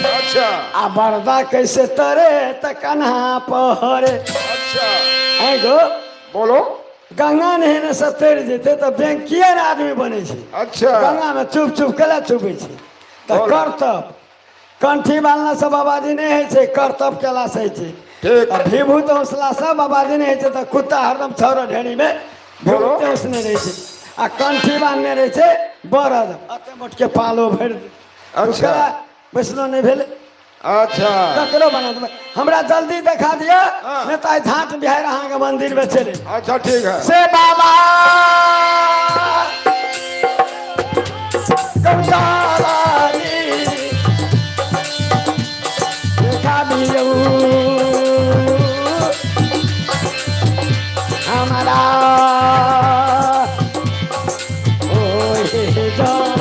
अच्छा आ बरदा कैसे तरे त कन्हा पहरे। अच्छा है गो बोलो। गंगा नहन से तर जेते तो बैंकियर आदमी बने छे। अच्छा गंगा में चुप चुप कला चुपे छे तो बोल। कर्तव्य कंठी बालना से बाबाजी नहीं है छे, कर्तव्य केला से छे। ठीक। आ विभूत हौसला से बाबाजी नहीं है छे तो कुत्ता हरदम छौरो ढेरी में बोलो। विभूत हौसला रहे छे। आ कंठी बांधने रहे छे बरद अते मोट के पालो भर दे। अच्छा। वैसनो नहीं भेले। अच्छा ककरो बना देबै, हमरा जल्दी देखा दिया हाँ। नहीं तो झाट बिहार अहाँ के मंदिर में चले अच्छा ठीक है। से बाबा कंगाली देखा दियो हमारा ओहे जान।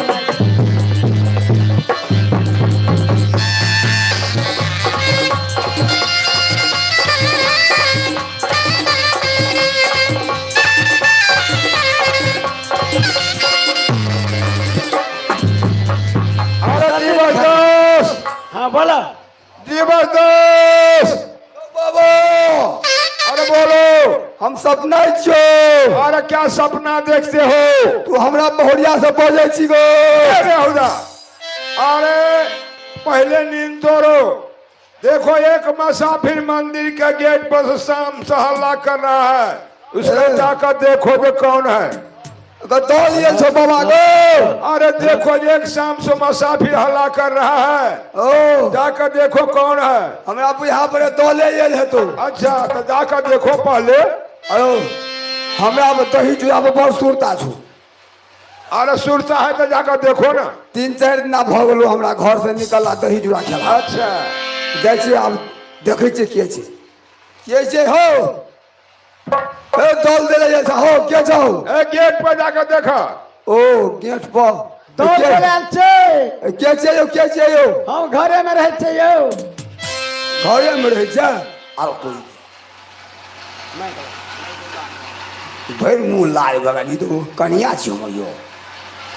अरे जबरदस्त हाँ बोला जबरदस्त बाबा अरे बोलो। हम सपना छो, अरे क्या सपना देखते हो? तू हमरा बहुरिया से बजे छी गो। अरे हुदा, अरे पहले नींद तोड़ो। देखो एक मुसाफिर मंदिर के गेट पर शाम से हल्ला कर रहा है, उसको जाकर देखो जो कौन है। तो दौड़ लिए छो बाबा गो। अरे देखो एक शाम से मुसाफिर हल्ला कर रहा है, ओ जाकर देखो कौन है। हमरा यहाँ पर दौले ये है तू। अच्छा तो जाकर देखो पहले। अयो हमरा में दही जुआ में बड़ सुरता छू। अरे सुरता है तो जाकर देखो ना। 3-4 दिन भ गेलो हमरा घर से निकलला दही जुआ खेला। अच्छा जाइ छी आब देखै छी के छै हो। ए दौल देले जे छ हो के छौ। ए गेट पर जाकर देखा। ओ गेट पर तो बोलाल छे के छै यो के छै यो। हम घरे में रहे छे यो। घरे में रहै छै आरो कोई भर मुंह लाल बगानी तो कनिया छी हम यो।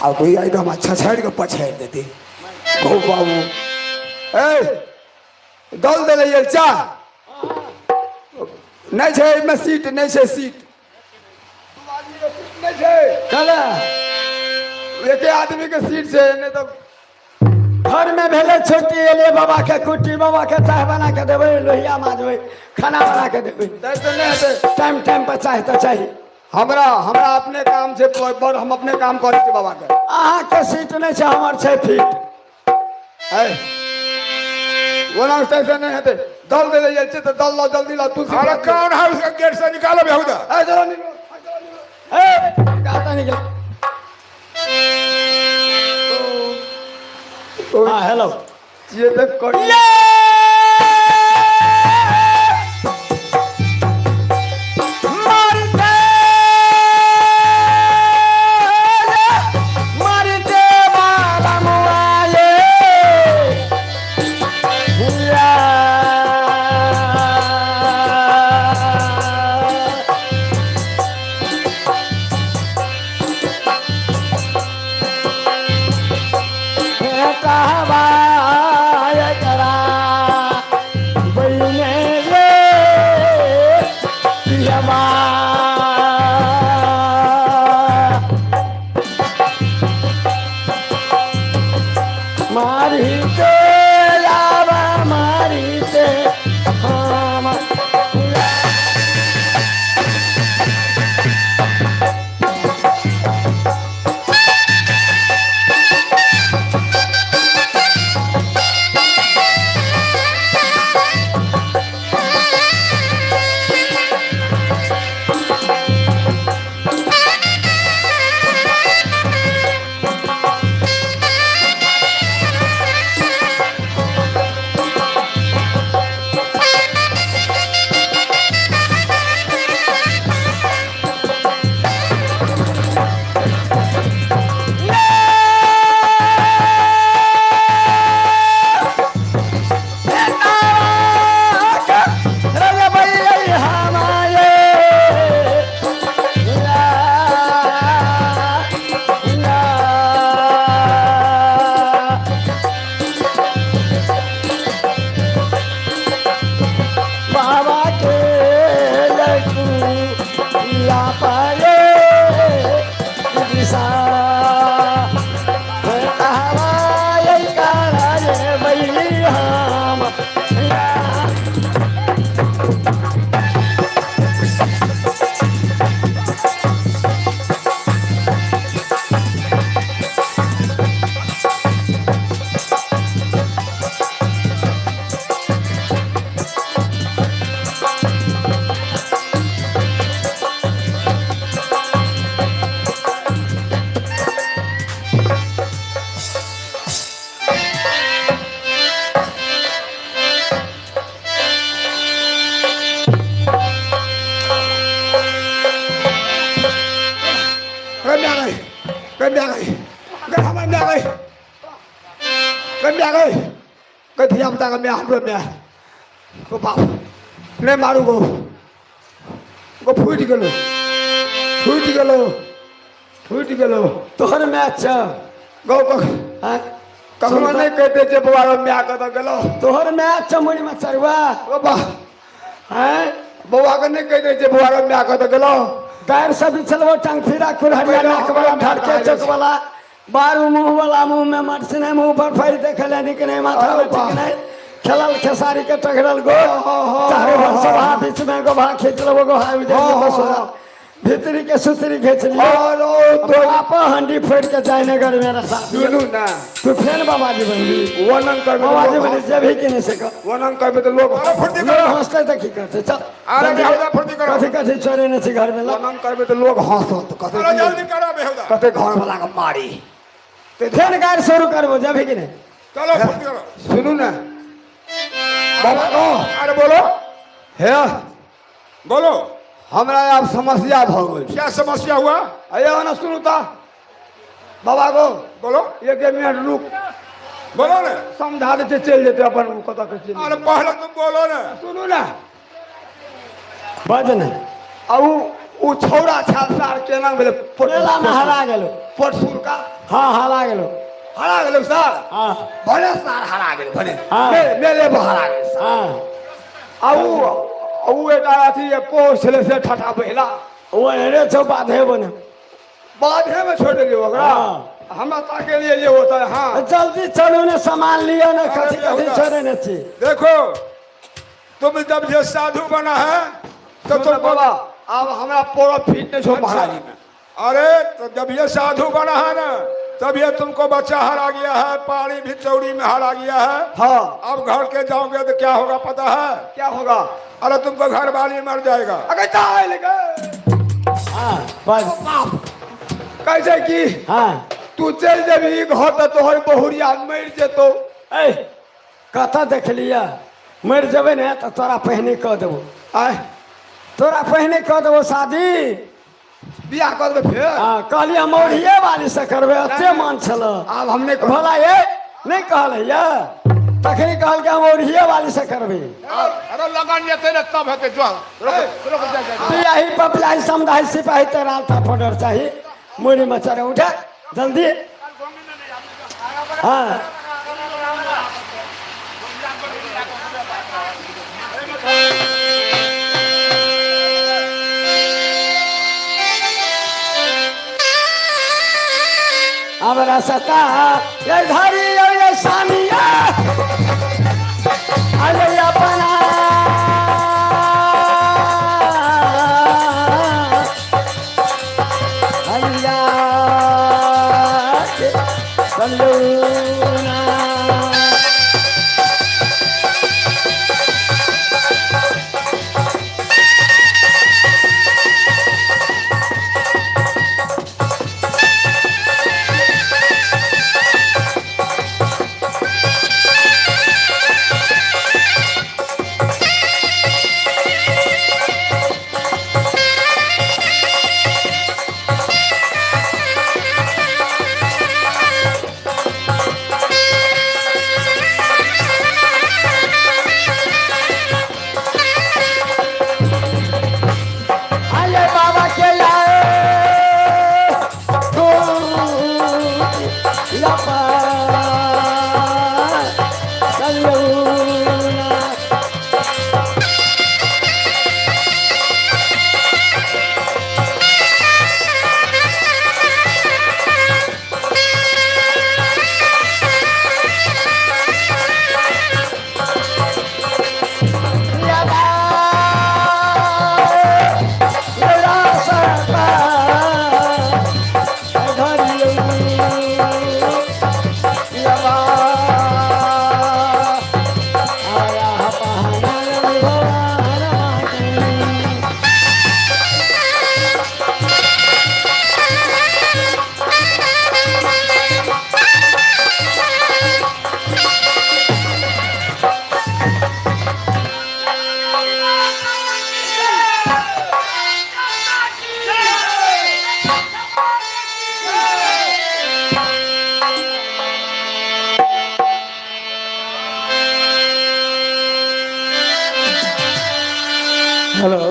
आ कोई एकदम अच्छा छाड़ के पछाड़ देते गो बाबू। ए दौल देले ये चा नहीं छै में सीट नहीं छै सीट नहीं छै। कला एके आदमी के सीट छै नहीं तो घर में भेले छोटी एले बाबा के कुटी बाबा के चाय बना के देवे, लोहिया माजवे, खाना बना के देवे। नहीं हेतै। टाइम टाइम पर चाय तो चाहिए। हमरा अपने काम से बड़ हम अपने काम करे छी बाबा के। अहाँ के सीट नहीं छै, हमर 6 फीट। है वना स्टेशन नहीं हेतै। दल दे जाइ छै तो दल ला जल्दी ला तू। अरे कौन है उसका गेट से निकालो बेहुदा। ए चलो निकलो। ए कहता निकल। हाँ हेलो ये देख कर कन्या गई कथी हम तक मैं हमरो में को बाप नहीं मारू को फूट गेलो तोहर मैच छ गो को हाँ? कखनो नहीं कहते जे बुआरो में आके तो गेलो तोहर मैच छ मुड़ी में चरवा ओ बा हैं बुआ के नहीं कहते जे बुआरो में आके तो गेलो पैर सब चलबो टांग फिरा कुल्हड़िया नाक वाला धड़के चोक वाला बारू मुंह वाला मुंह में मरसने मुंह पर फैल देखे ले निकने माथा में ठीक नहीं खेलल खेसारी के टघरल गो चाहे सभा बीच में गो भा खींच लो गो हाय उधर भीतरी के सुतरी खींच लियो तो आप हंडी फोड़ के जाए नगर मेरा साथ सुनू ना तू फेन बाबा जी बनली वनन कर बाबा जी बनी जब ही कि नहीं सको वनन कर तो लोग फुर्ती करो हंसते तो की करते चल अरे बेहुदा फुर्ती करो कथी कथी चोरे नहीं घर में ला वनन कर तो लोग हंसत चलो जल्दी करो बेहुदा कते घर वाला के मारी फेन गायर शुरू करबो जब ही कि नहीं चलो फुर्ती करो सुनू ना बाबा को अरे बोलो हे बोलो हमरा अब समस्या भ गई क्या समस्या हुआ अये ना सुनू ता बाबा को बोलो एक मिनट रुक बोलो ना समझा देते चल जेते अपन कत के चल अरे पहले तुम बोलो ना सुनू ना बज ने अब उ छौड़ा छालसार केना भेले मेला में हरा गेलो पटसुर का हाँ हरा गेलो हरा गेलो सर हाँ भले सार हरा गेलो भले हाँ। मेले हरा गेलो हाँ अब एटा अथी को छले से ठठा बहला वो रे छो बाधे बने बाधे में छोड़ दियो ओकरा हाँ। हमरा ताके लिए ये होता है हाँ जल्दी चलो ने सामान लियो ना कथी कथी छोड़े न छी देखो तुम जब ये साधु बना है तो तुम बाबा अब हमरा पूरा फिटनेस हो महाराज में अरे तो जब ये साधु बना है ना तब ये तुमको बच्चा हरा गया है पानी भी चौड़ी में हरा गया है हाँ अब घर के जाओगे तो क्या होगा पता है क्या होगा अरे तुमको घर वाली मर जाएगा अगर जाए लगे हाँ बस कैसे की हाँ तू चल जबी घर तो तोहर बहुरिया मर जेतो ए कथा देख लिया मर जबे ने तो तोरा पहने कह देबो आय तोरा पहने कह देबो शादी बियाह कर दे फिर हाँ कहलिए मौरिये वाली से करबे अते मान छलो अब हमने कहा भला ये नहीं कहले या तखनी कहल के मौरिये वाली से करबे अरे लगन ये तेरे तब है जो रुक जा यही पपलाई समुदाय सिपाही तेरा था फोटो चाहिए मुड़ी में चढ़े उठा जल्दी हाँ अब रसता ये धरी ये सामिया अरे अपना हरिया चलूना हेलो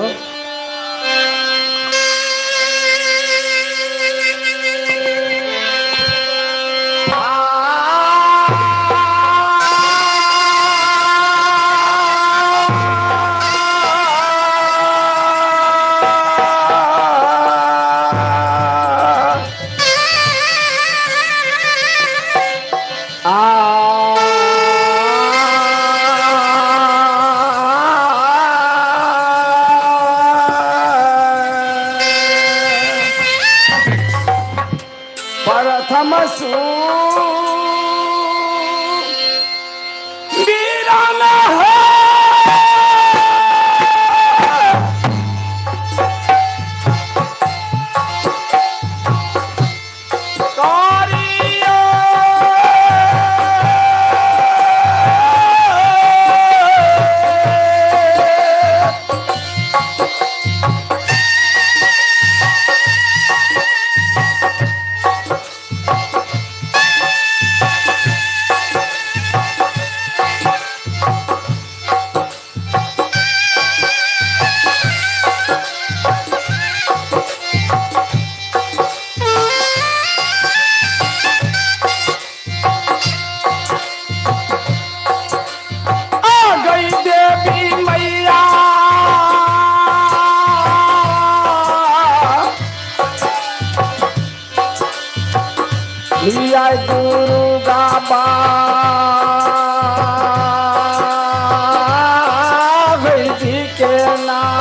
प्रथम वीरान है लिया दुर्गा बाबा जी के नाम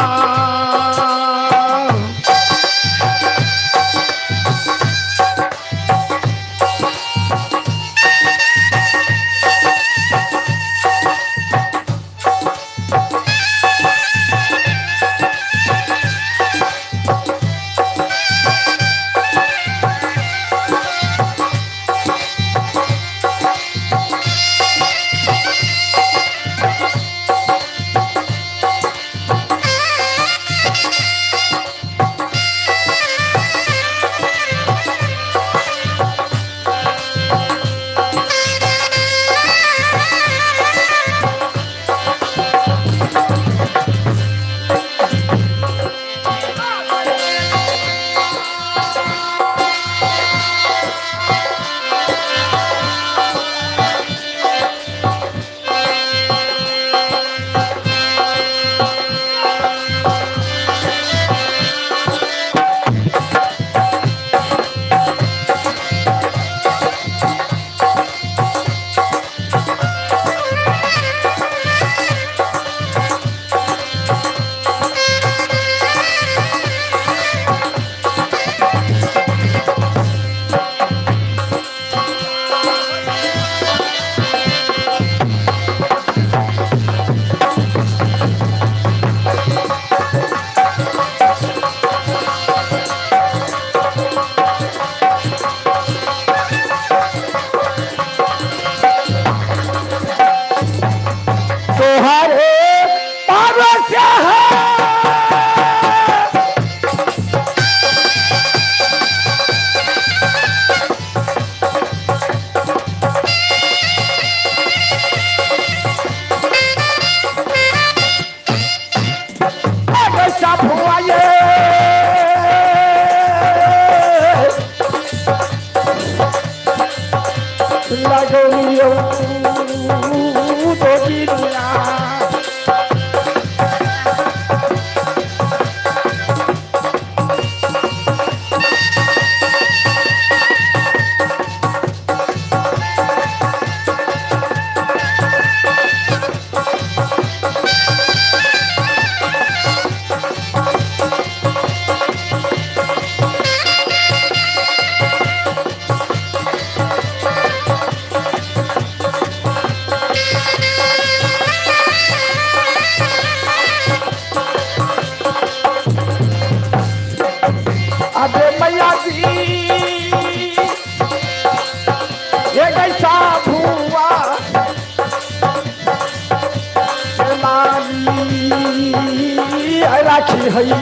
राखी हई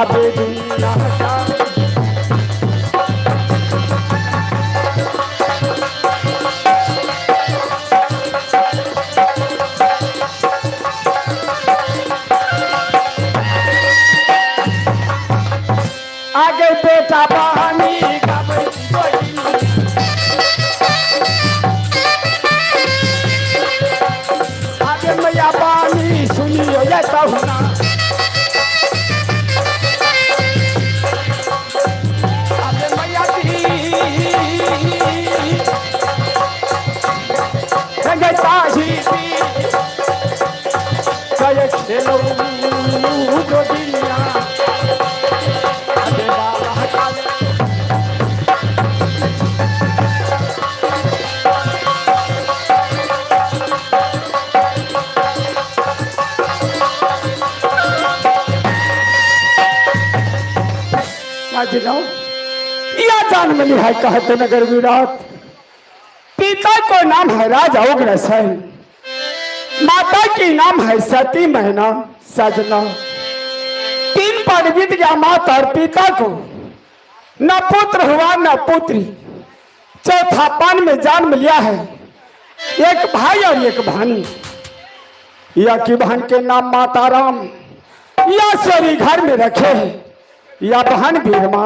अबे दुनिया का सजना या जान मिली है कहते नगर विराट। पिता को नाम है राजा उग्रसेन, माता की नाम है सती मैना सजना। तीन पद बीत गया माता और पिता को, न पुत्र हुआ न पुत्री। चौथा पान में जन्म लिया है एक भाई और एक बहन। या की बहन के नाम माता राम या सरी घर में रखे है, या बहन बीरमा।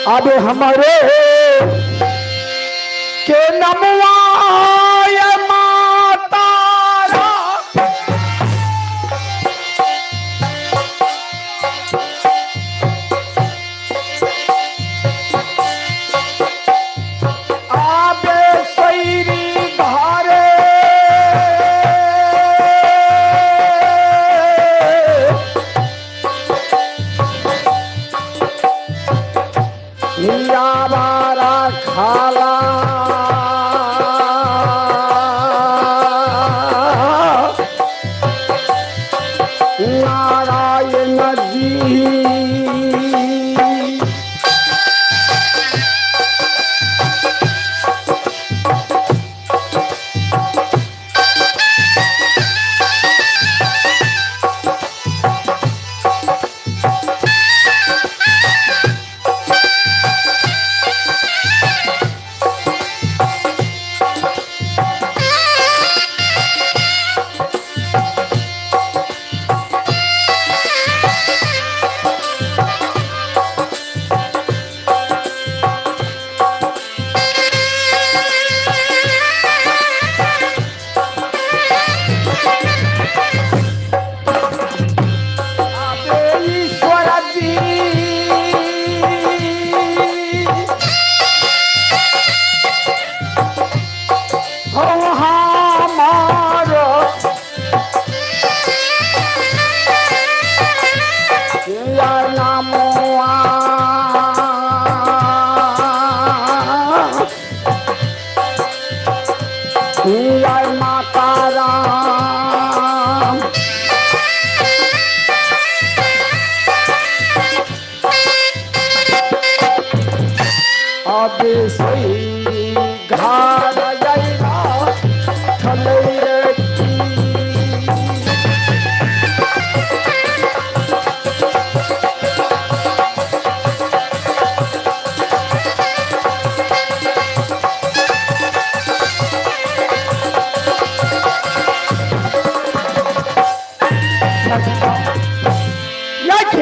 अब हमारे के नमवा ये माता राम। आबे सैरी घरे बारा खाला नारायण जी। माता राम अब सही घर गैला खलैर की।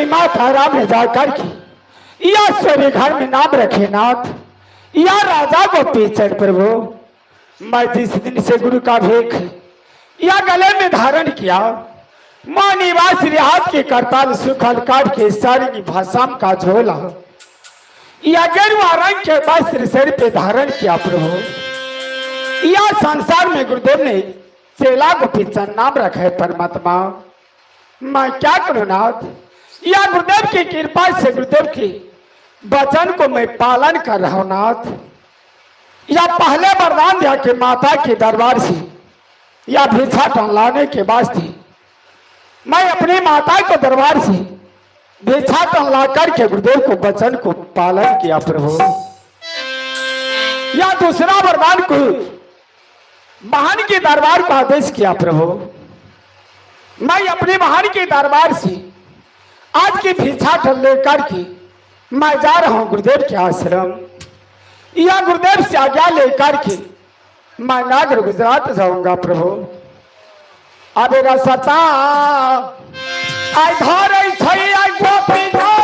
माता राम ने जाकर की या सभी घर में नाम रखे नाथ, या राजा को पीछे प्रभु। मैं जिस दिन से गुरु का भेख या गले में धारण किया, मां निवास हाथ के करताल सुखल काट के सारी भाषा का झोला, या गेरुआ रंग के वस्त्र सिर पे धारण किया प्रभु। या संसार में गुरुदेव ने चेला को पीछे नाम रखा है परमात्मा। मैं क्या करूं नाथ, या गुरुदेव की कृपा से गुरुदेव की वचन को मैं पालन कर रहा हूं नाथ। या पहले वरदान दिया कि माता के दरबार से या भिक्षाटन लाने के वास्ते मैं अपनी माता के दरबार से भिक्षाटन ला करके गुरुदेव को वचन को पालन किया प्रभु। या दूसरा वरदान को महान के दरबार को आदेश किया प्रभु। मैं अपने महान के दरबार से आज की भिक्षाटन लेकर के मैं जा रहा हूं गुरुदेव के आश्रम। या गुरुदेव से आज्ञा लेकर के मैं नागर गुजरात जाऊंगा प्रभु। अब रसता आई धरे छई आई गोपी गो,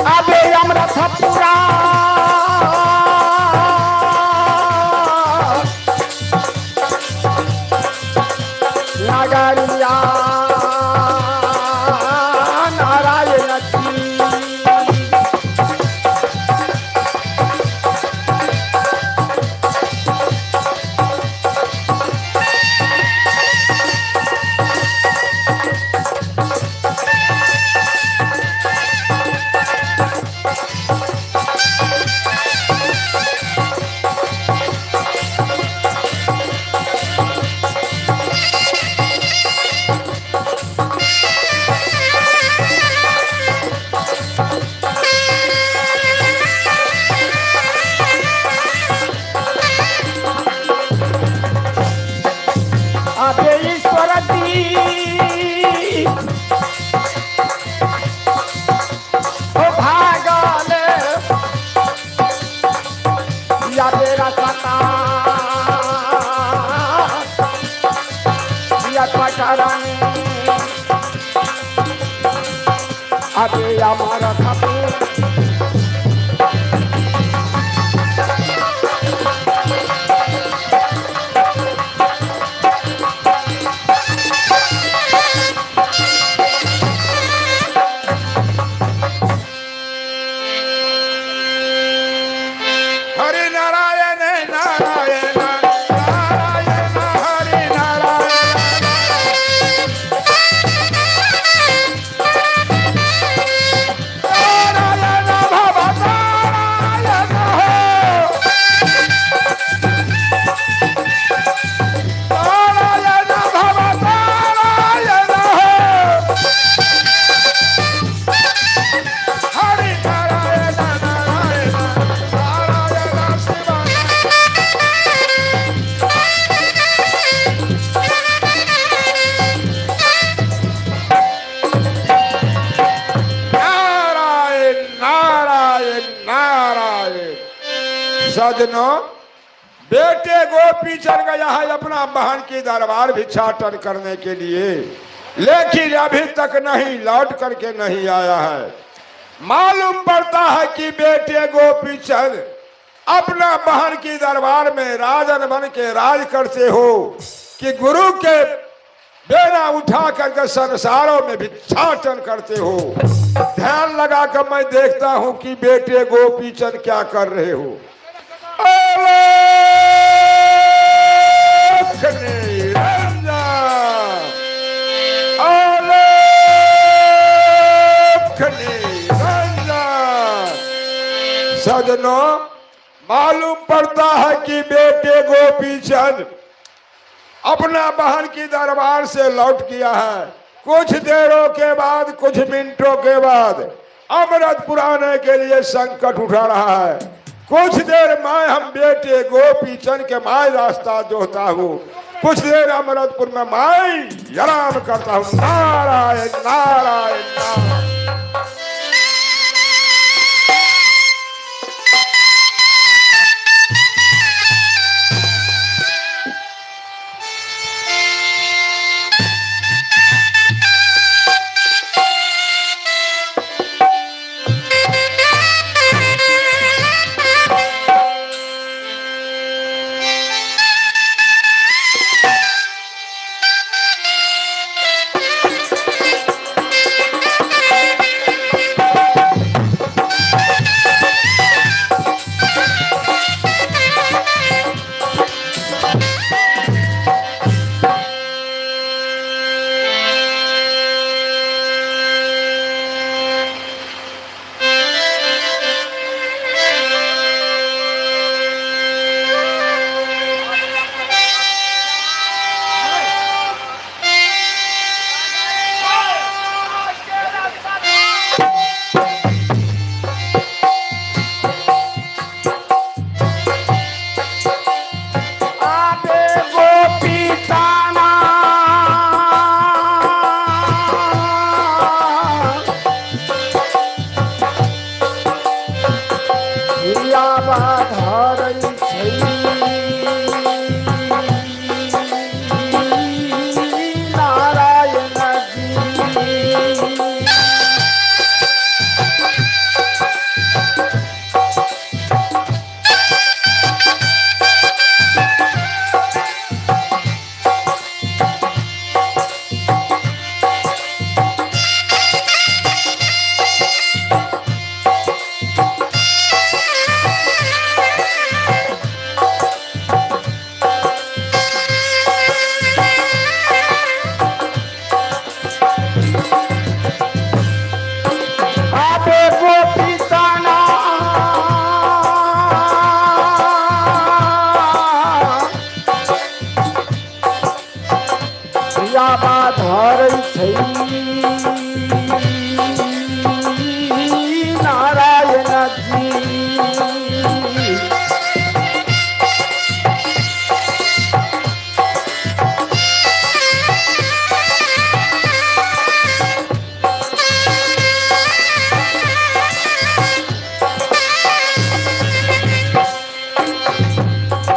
अबे अमृत पूरा नागरिया नारायण की। अरे আমার ঠাকুর हरि नारायण नारायण नारायण हरि नारायण नारायण भव नारायण नारायण भव नारायण हरि नारायण नारायण नारायण शिवाय नारायण नारायण नारायण। सजनों, बेटे गोपी चल गया है अपना बहन की दरबार भिक्षाटन करने के लिए, लेकिन अभी तक नहीं लौट करके नहीं आया है। मालूम पड़ता है कि बेटे गोपी चंद अपना बहन की दरबार में राजन बन के राज करते हो कि गुरु के बेना उठा करके संसारों में भिक्षाटन करते हो। ध्यान लगा कर मैं देखता हूं कि बेटे गोपी चंद क्या कर रहे हो। आलोक निरंजन, आलोक निरंजन। सजनों, मालूम पड़ता है कि बेटे गोपी चंद अपना बहन की दरबार से लौट गया है। कुछ देरों के बाद, कुछ मिनटों के बाद अमृत पुराने के लिए संकट उठा रहा है। कुछ देर मैं हम बेटे गोपी चंद के माय रास्ता जोहता हूँ, कुछ देर अमृतपुर में मैं आराम करता हूँ। नारायण नारायण नारायण।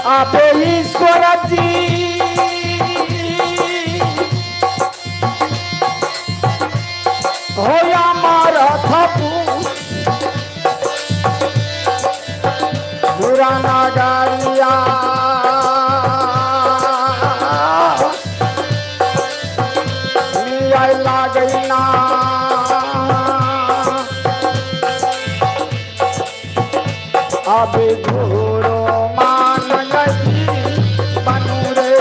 आपे ईश्वर जी होया मार रथ पूरा नगरिया मिया लागई ना अभी घोरो मान गई बनू रे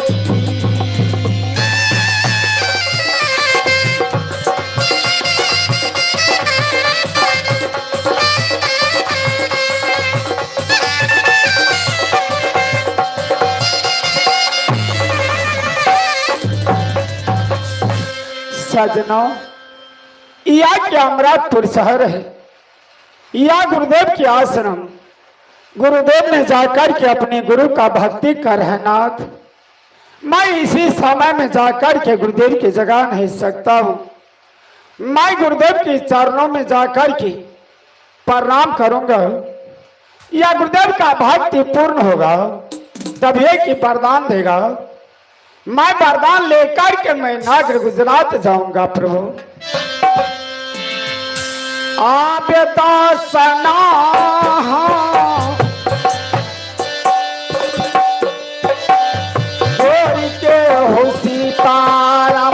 सजनों, यह क्या अमरापुर शहर है, यह गुरुदेव की आश्रम। गुरुदेव ने जाकर के अपने गुरु का भक्ति कर है नाथ। मैं इसी समय में जाकर के गुरुदेव की जगह नहीं सकता हूँ। मैं गुरुदेव के चरणों में जाकर के प्रणाम करूंगा। या गुरुदेव का भक्ति पूर्ण होगा तभी की वरदान देगा। मैं वरदान लेकर के मैं नागर गुजरात जाऊंगा प्रभु। आप सना के हो सीताराम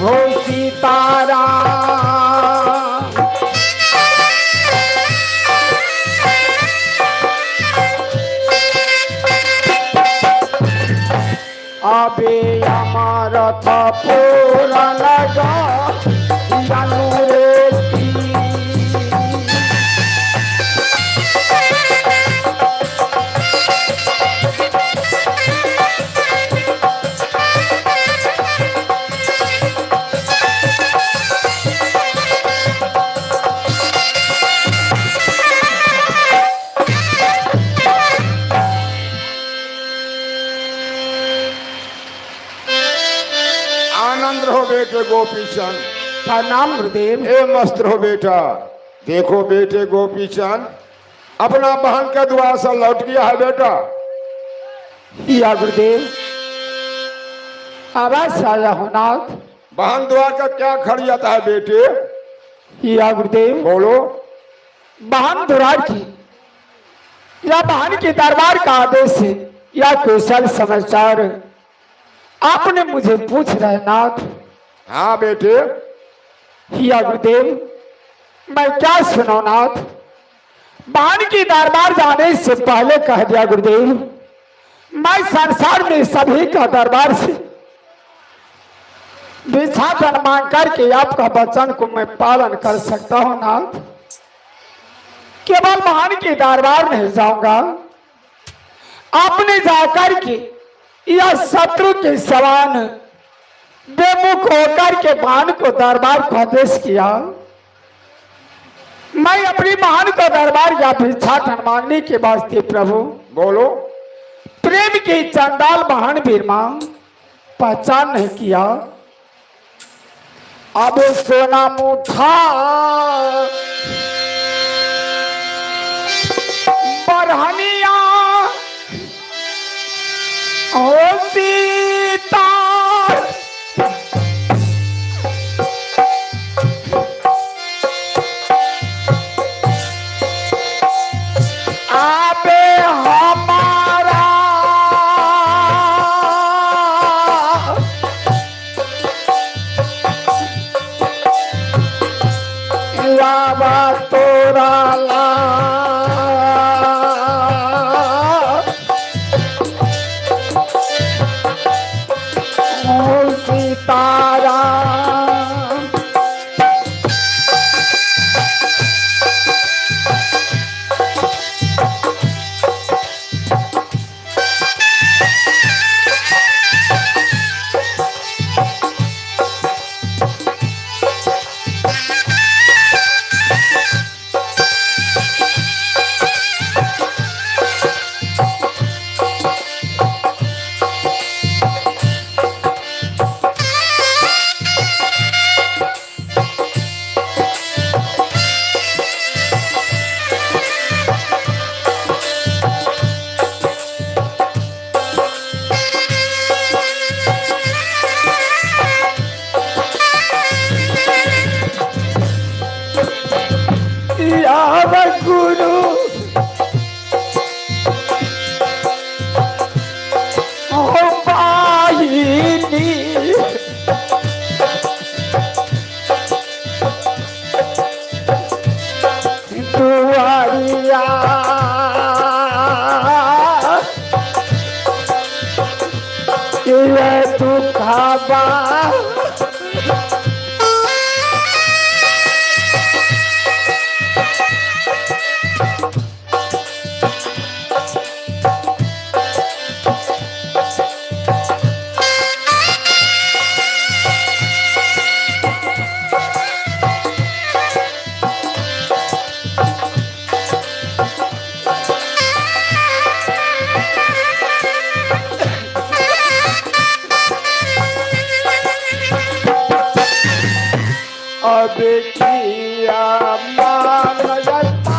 हो सीताराम। अबे अमर था पूरा लगा आनंद रहो बेटे गोपीचंद। प्रणाम गुरुदेव। ए मस्त रहो बेटा। देखो बेटे गोपीचंद अपना बहन के द्वार से लौट गया है बेटा। या गुरुदेव आवाज आया हो नाथ। बहन द्वार का क्या खड़ियाता है बेटे? या गुरुदेव बोलो। बहन द्वार की या बहन के दरबार का आदेश है या कुशल समाचार आपने मुझे पूछ रहे नाथ। हाँ बेटे। या गुरुदेव मैं क्या सुनो नाथ। बहन की दरबार जाने से पहले कह दिया गुरुदेव मैं संसार में सभी का दरबार से विच्छादन मांग करके आपका वचन को मैं पालन कर सकता हूँ नाथ। केवल बहन के दरबार नहीं जाऊंगा। आपने जाकर के यह शत्रु के समान बेमुख होकर के बहन को दरबार को आदेश किया। मैं अपनी बहन को दरबार या भिक्षाटन मांगने के वास्ते प्रभु बोलो। प्रेम की चंडाल बहन बीरमा पहचान नहीं किया। अब सोना मुठा बरहनिया ओ सीता आबे हमारा लावा तोरा ला कि ये तू खाबा अब किया मान जता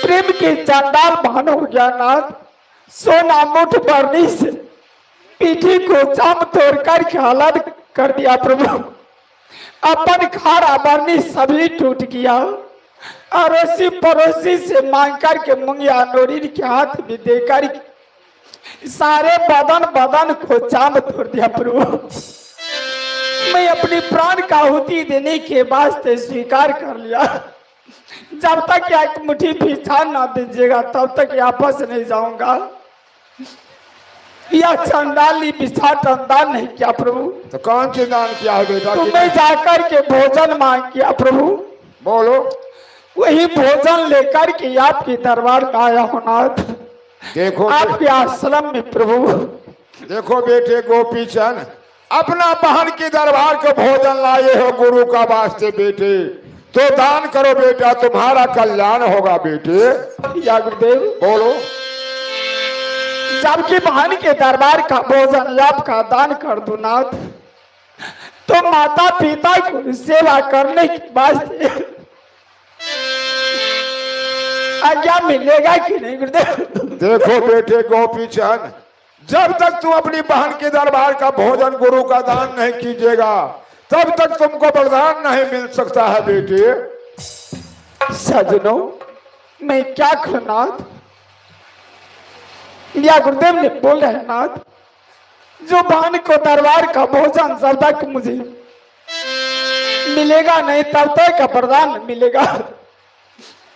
प्रेम के चांदाल मान हो गया नाथ सोना मुठ भरनी से पीठी को चाम तोड़ कर के हालत कर दिया प्रभु अपन खारा भरनी सभी टूट गया अड़ोसी पड़ोसी से मांग कर के मुंगिया नोरी के हाथ भी देकर सारे बदन को चाम तोड़ दिया प्रभु मैं अपनी प्राण का आहुति देने के वास्ते स्वीकार कर लिया जब तक एक मुट्ठी पहचान ना दीजिएगा तब तक वापस नहीं जाऊंगा यह चंडाली बिछाट दान नहीं किया प्रभु तो कौन सी दान किया है बेटा? तुम्हें जाकर के भोजन मांग किया प्रभु बोलो। वही भोजन लेकर के आपके दरबार में आया हूँ नाथ देखो आपके आश्रम में प्रभु देखो बेटे गोपी चंद अपना बहन के दरबार को भोजन लाए हो गुरु का वास्ते बेटे तो दान करो बेटा तुम्हारा कल्याण होगा बेटे। या गुरुदेव बोलो। जबकि बहन के दरबार का भोजन आपका दान कर दो नाथ तो माता पिता को सेवा करने के वास्ते आज्ञा मिलेगा कि नहीं गुरुदेव? देखो बेटे गोपी चंद जब तक तुम अपनी बहन के दरबार का भोजन गुरु का दान नहीं कीजिएगा तब तक तुमको वरदान नहीं मिल सकता है बेटे। सजनों मैं क्या करूं नाथ या गुरुदेव ने बोल रहे नाथ जो बहन को दरबार का भोजन जब तक मुझे मिलेगा नहीं तब तक का वरदान मिलेगा।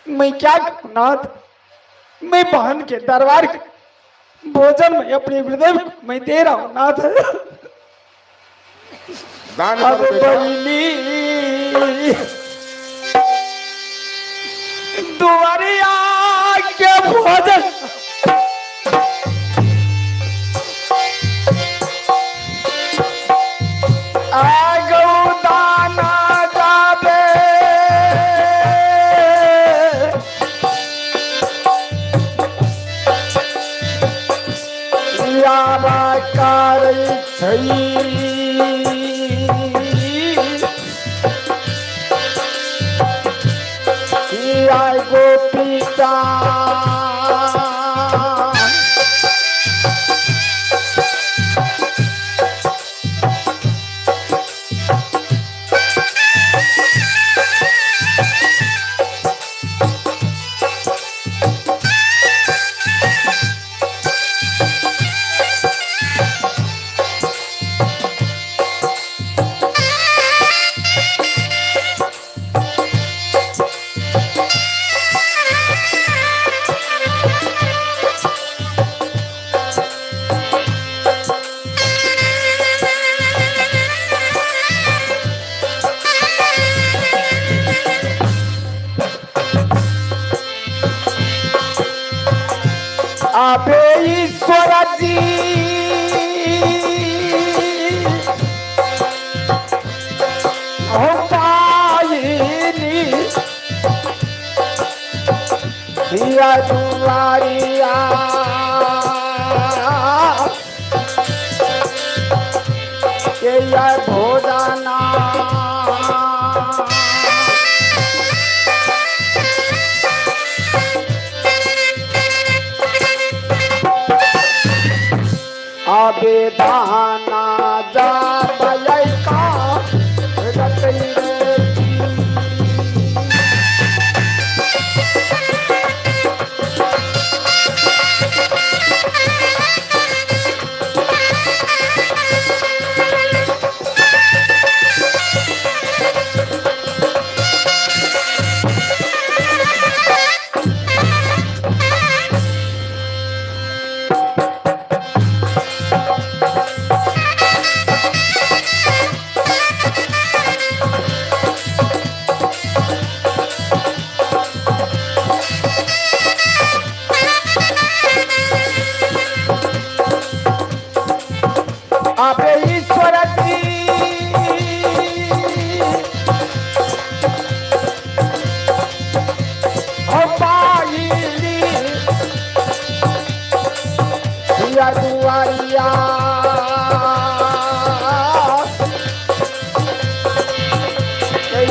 मैं क्या करूं नाथ मैं बहन के दरबार का भोजन में अपने गुरुदेव को मैं दे रहा हूं नाथ दान करो बेटा। दुआरिया के भोजन आगो दाना जाबे यारा कारी छई आई गोपी आबे ईश्वर जी हो पाइनी हिया दुआरिया के या भोजना आबे दाना जा का रतई रे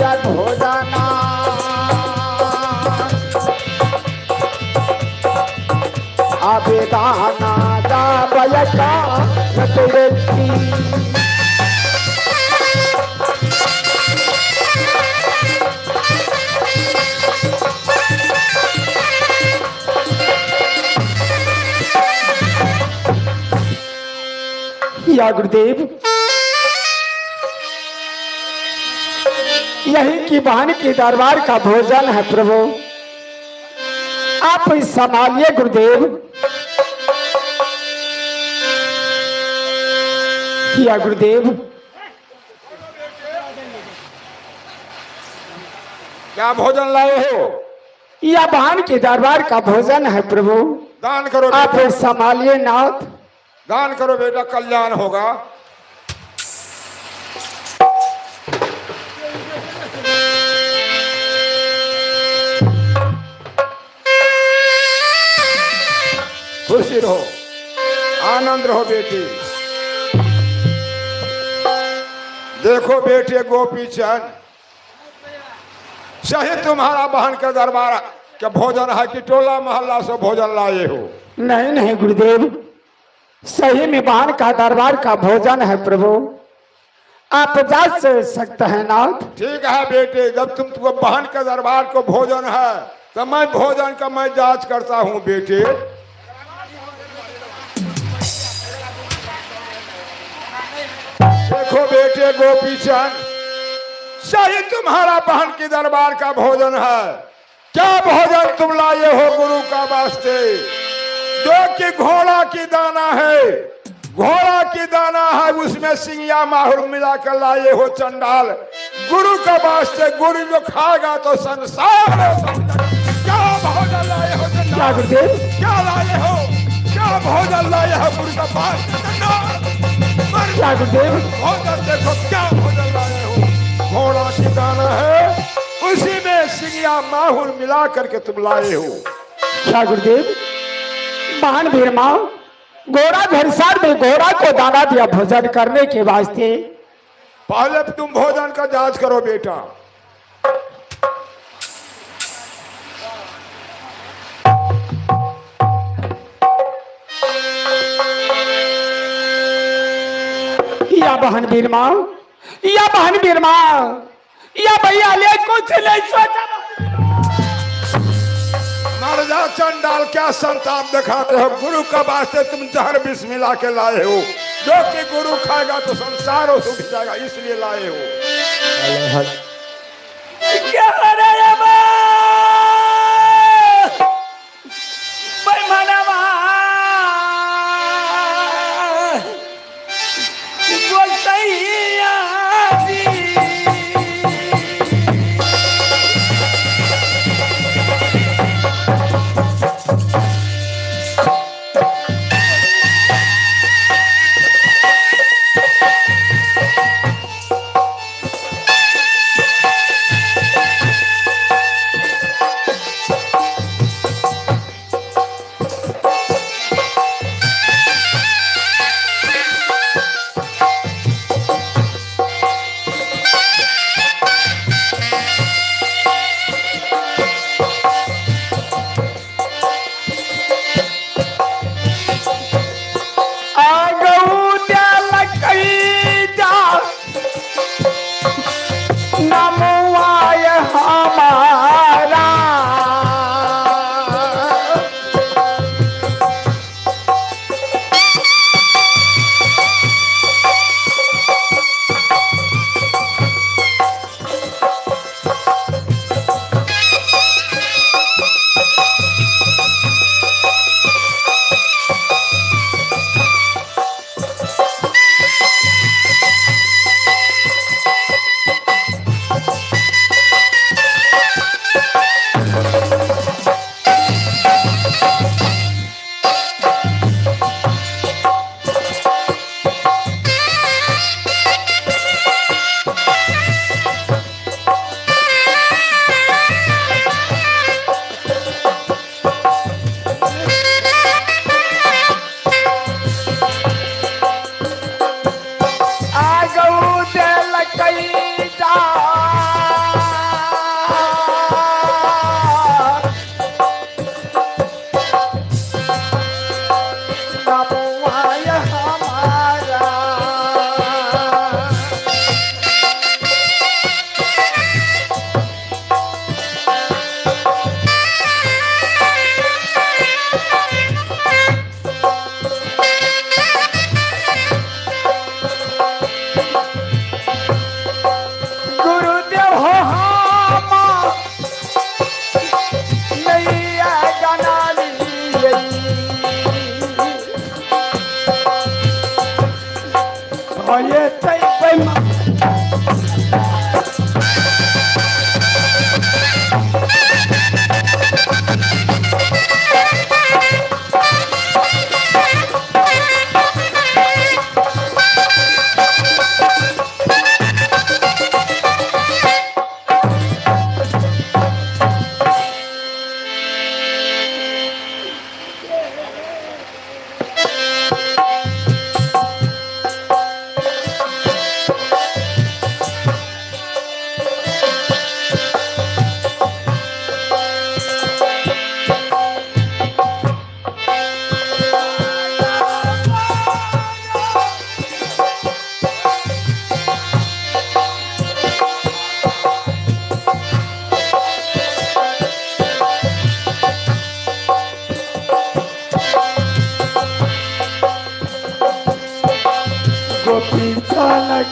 दिया भोजना आवेदाना दा बयका रतरती या गुरुदेव यही की बहन के दरबार का भोजन है प्रभु, आप संभालिए गुरुदेव। या गुरुदेव क्या भोजन लाए हो? यह बहन के दरबार का भोजन है प्रभु, दान करो आप बेटा, संभालिए नाथ। दान करो बेटा, कल्याण होगा। खुशी रहो, आनंद रहो बेटी। देखो बेटे गोपी चंद, सही तुम्हारा बहन के दरबार के भोजन है कि टोला मोहल्ला से भोजन लाए हो? नहीं नहीं गुरुदेव, सही में बहन का दरबार का भोजन है प्रभु, आप जा सकते हैं नाथ। ठीक है बेटे, जब तुम बहन के दरबार को भोजन है तो मैं भोजन का मैं जांच करता हूँ बेटे। देखो बेटे गोपी चंद, सही तुम्हारा बहन के दरबार का भोजन है। क्या भोजन तुम लाए हो गुरु का वास्ते? जो कि घोड़ा की दाना है, घोड़ा की दाना है, उसमें सिंगिया माहुर मिला कर लाए हो चंडाल। गुरु का वास्ते, गुरु जो खाएगा तो संसार क्या भोजन लाए हो चंडाल? क्या लाए हो? क्या भोजन लाए हो गुरु का वास्ते? क्या गुरुदेव? भोजन देखो, क्या भोजन लाए हो? घोड़ा की दाना है, उसी में सिंगिया माहुर मिला करके तुम लाए हो। क्या गुरुदेव? बहन भीरमा घोड़ा घरसार में घोड़ा को दाना दिया भोजन करने के वास्ते। पहले तुम भोजन का जांच करो बेटा। या बहन भीरमा, या बहन भीरमा, या भैया ले कुछ नहीं सोचा। मर जा चंडाल, क्या संताप दिखाते हो? गुरु का वास्ते तुम जहर विष मिला के लाए हो, जो कि गुरु खाएगा तो संसार हो सुख जाएगा, इसलिए लाए हो। क्या रे बा भाई मानवा गोसैया जी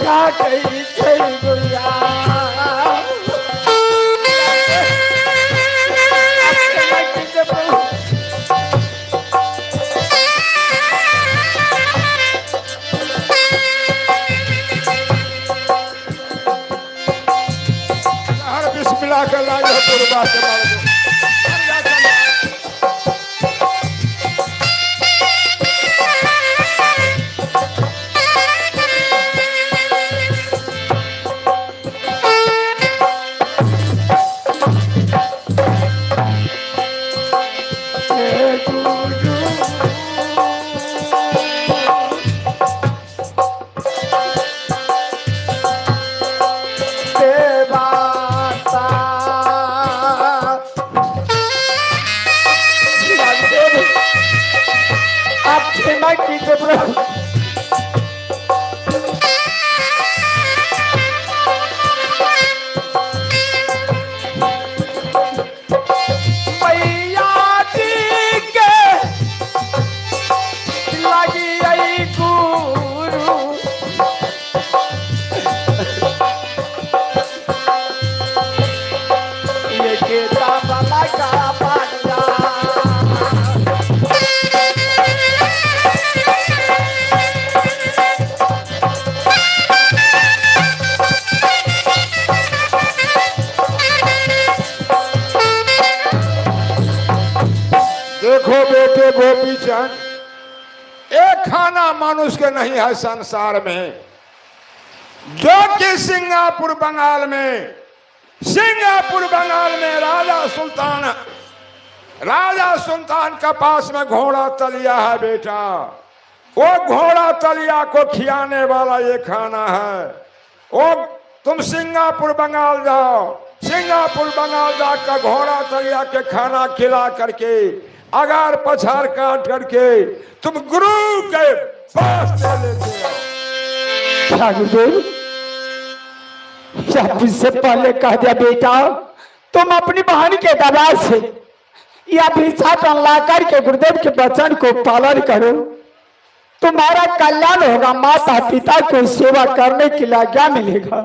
का कैसे गुड़िया हर बिस्मिल्लाह के लाए हो पूर्वा के मार दो आप क्षमा कीजिए प्रभु मैया जी के लगी आई गुरु ये केता वाला का पाटिया देखो बेटे गोपी चंद एक खाना मनुष्य के नहीं है संसार में जो कि सिंगापुर बंगाल में राजा सुल्तान का पास में घोड़ा तलिया है बेटा। वो घोड़ा तलिया को खिलाने वाला ये खाना है। वो तुम सिंगापुर बंगाल जाकर घोड़ा तलिया के खाना खिला करके अगार पछाड़ काट करके तुम गुरु के पास ले लेते हो। क्या गुरुदेव क्या मुझसे पहले कह दिया बेटा तुम अपनी बहन के दबाव से या भिक्षाटन ला करके गुरुदेव के वचन को पालन करो तुम्हारा कल्याण होगा। माता पिता को सेवा करने के लिए क्या मिलेगा।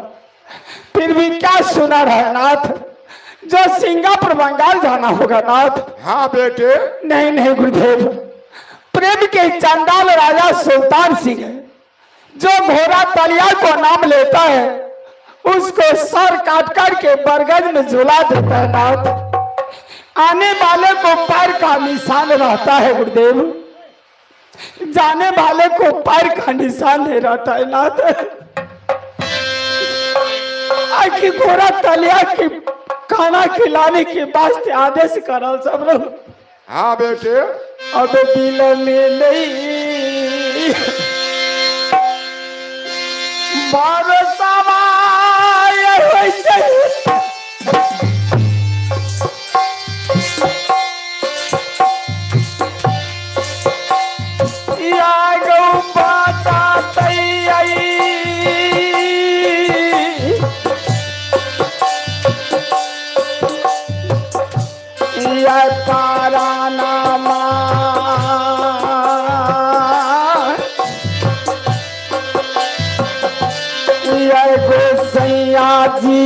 फिर भी क्या सुना रहा नाथ जो सिंगापुर बंगाल जाना होगा नाथ। हाँ बेटे नहीं नहीं गुरुदेव प्रेम के चंडाल राजा सुल्तान सिंह जो घोड़ा तलिया को नाम लेता है उसको सर काट कर के बरगद में झुला देता है नाथ। आने वाले को पैर का निशान रहता है गुरुदेव जाने वाले को पैर का निशान नहीं रहता है नाथ। आखिर घोड़ा तलिया की खाना खिलाने के वास्ते आदेश करल सब लोग। हाँ बेटे अब दिल में नहीं बारसवा वैसे या गौ पाता तैयारी या तारा नामा या गोसैया जी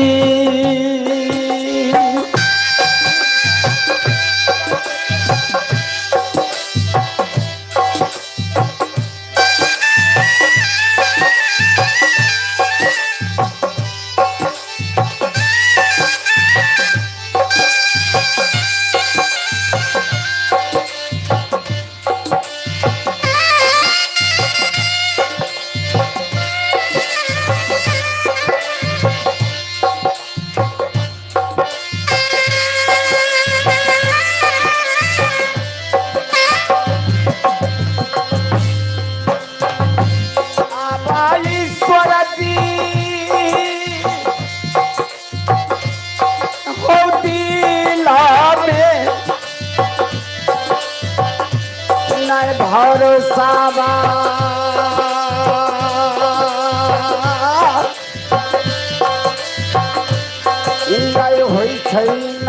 भरोसावा इलाई होइ छैन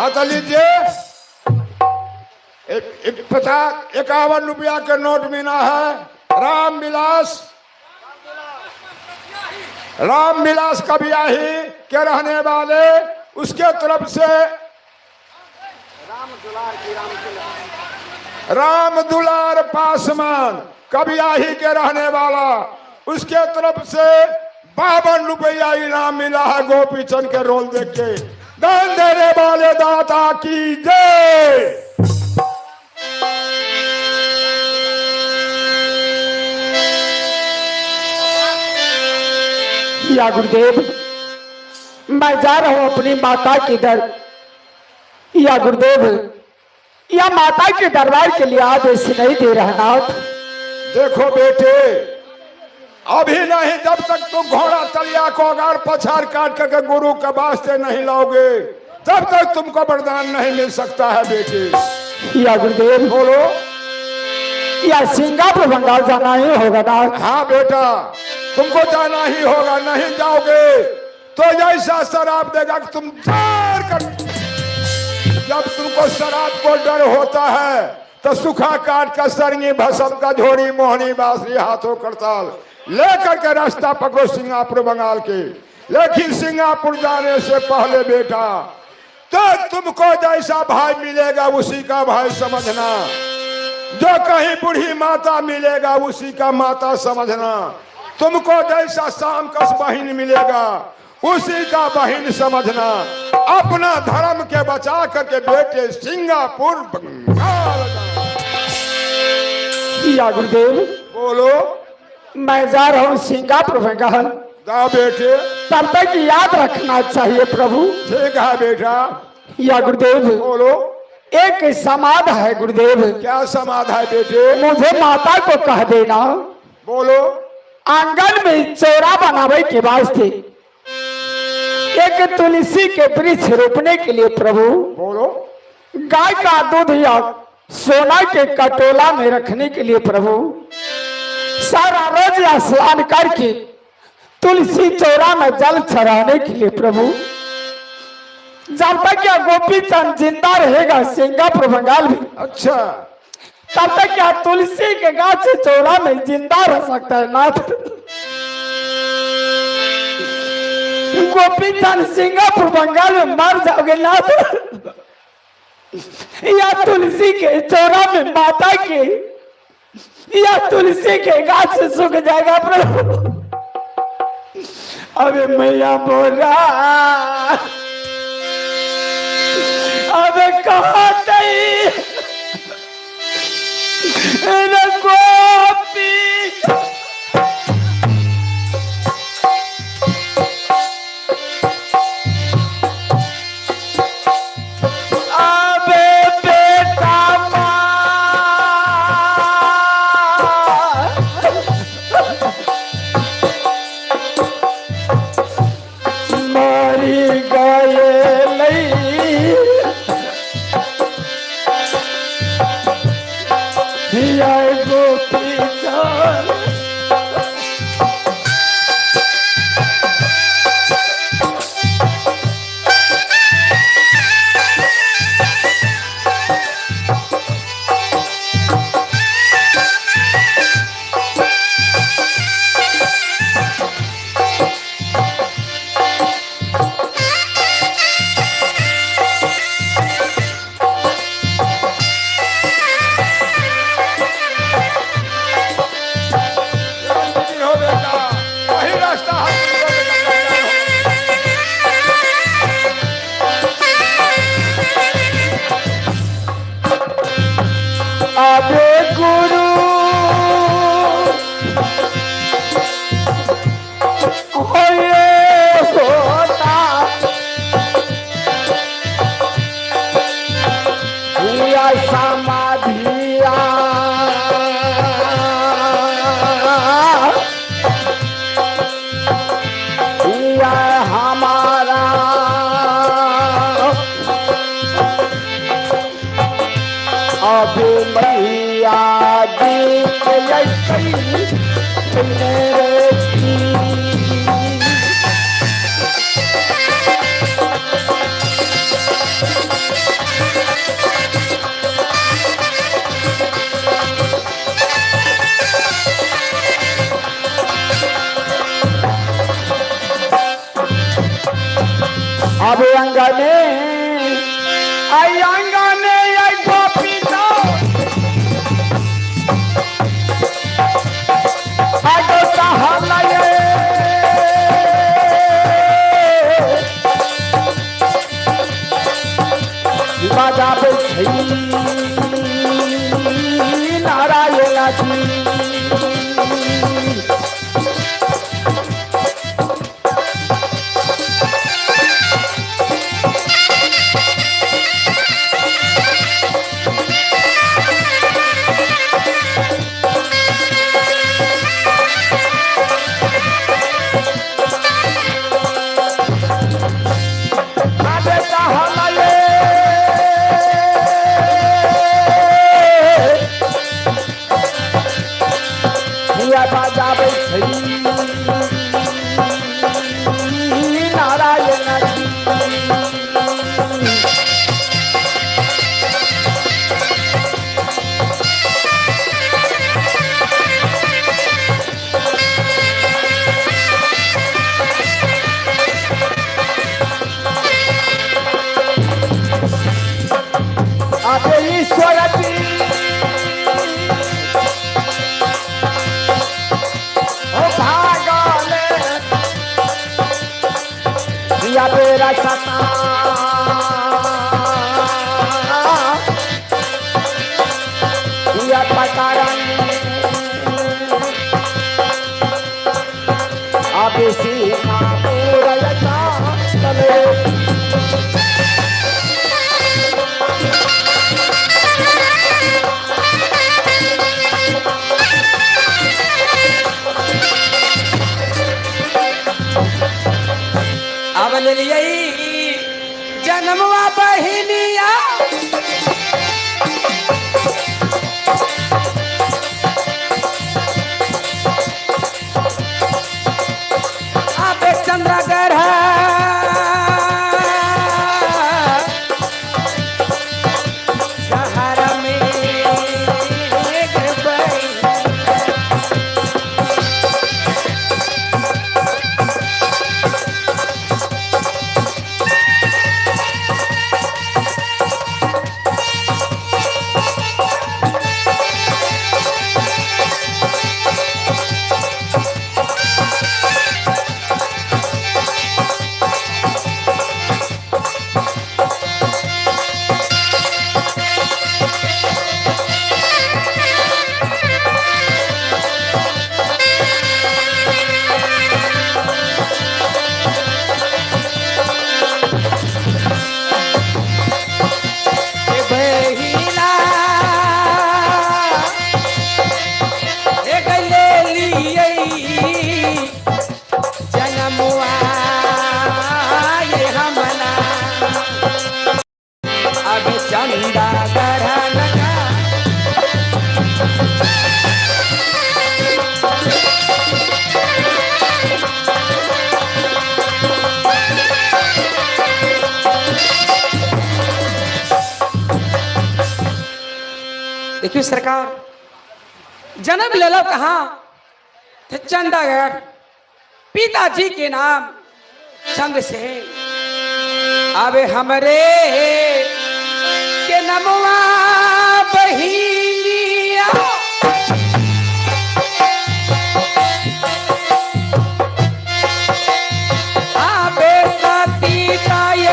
हाँ तो लीजिए। 51 रुपया के नोट मिला है। राम विलास कबियाही के रहने वाले, उसके तरफ से राम दुलार पासवान कबियाही के रहने वाला, उसके तरफ से 52 रुपया इनाम मिला है। गोपीचंद के रोल देख के दान देने वाले दाता की जय। या गुरुदेव, मैं जा रहा हूं अपनी माता की दर। या गुरुदेव, या माता के दरबार के लिए आदेश नहीं दे रहा नाथ। देखो बेटे, अभी नहीं, जब तक तुम घोड़ा तलिया को अगार पछाड़ काट करके गुरु के वास्ते नहीं लाओगे, तब तक तुमको वरदान नहीं मिल सकता है बेटे। या गुरुदेव, बोलो। या सिंगापुर बंगाल जाना ही होगा नाथ। हाँ बेटा, तुमको जाना ही होगा। नहीं जाओगे तो ऐसा शराब देगा कि तुम डर कर, जब तुमको शराब को डर होता है तो सुखा काट का सरंगी भसम का झोड़ी मोहनी बांसुरी हाथों करताल लेकर के रास्ता पकड़ो सिंगापुर बंगाल के। लेकिन सिंगापुर जाने से पहले बेटा, तो तुमको जैसा भाई मिलेगा उसी का भाई समझना, जो कहीं बूढ़ी माता मिलेगा उसी का माता समझना, तुमको जैसा शाम कस बहन मिलेगा उसी का बहन समझना। अपना धर्म के बचा करके बेटे सिंगापुर बंगाल। या गुरुदेव, बोलो। मैं जा रहा हूँ सिंगापुर बंगाल। जा बेटे। तब तक याद रखना चाहिए प्रभु। ठीक है बेटा। या गुरुदेव, बोलो। एक समाध है गुरुदेव। क्या समाध है बेटे? मुझे माता को कह देना। बोलो। आंगन में चौरा बनावे के वास्ते एक तुलसी के वृक्ष रोपने के लिए प्रभु। बोलो। गाय का दूध या सोना के कटोला में रखने के लिए प्रभु। सारा रोज या स्नान करके तुलसी चौरा में जल चढ़ाने के लिए प्रभु। जब तक यह गोपी चंद जिंदा रहेगा सिंगापुर बंगाल में, अच्छा, तब तक क्या तुलसी के गाछ चौरा में जिंदा रह सकता है नाथ। गोपी चंद सिंगापुर बंगाल में मर जाओगे नाथ, या तुलसी के चौरा में माता के या तुलसी के गाछ सूख जाएगा प्रभु। अबे मैया बोला, अबे कहाँ गई गोपी। अबे बेटा मरी गए अब अंगने आई अंगने आई गोपीता आगो कहलाए बजाबे छै नारायण जी आबे कहलाए हिया बजाबे छै नारायण जी आबे ईश्वर जी ओ भागले या बेरा सता या पकारन आबे सीमा पूरयता तले अब ले लिए जन्मवा बहिनिया अब चंद्रगढ़ सहारा में एक बहिनी चंदा गढ़न देखिए सरकार जन्म ले लो कहाँ थे चंदागढ़ पिताजी के नाम चंद्रसेन अबे हमरे के नमवा बहिनिया आबे सती ताई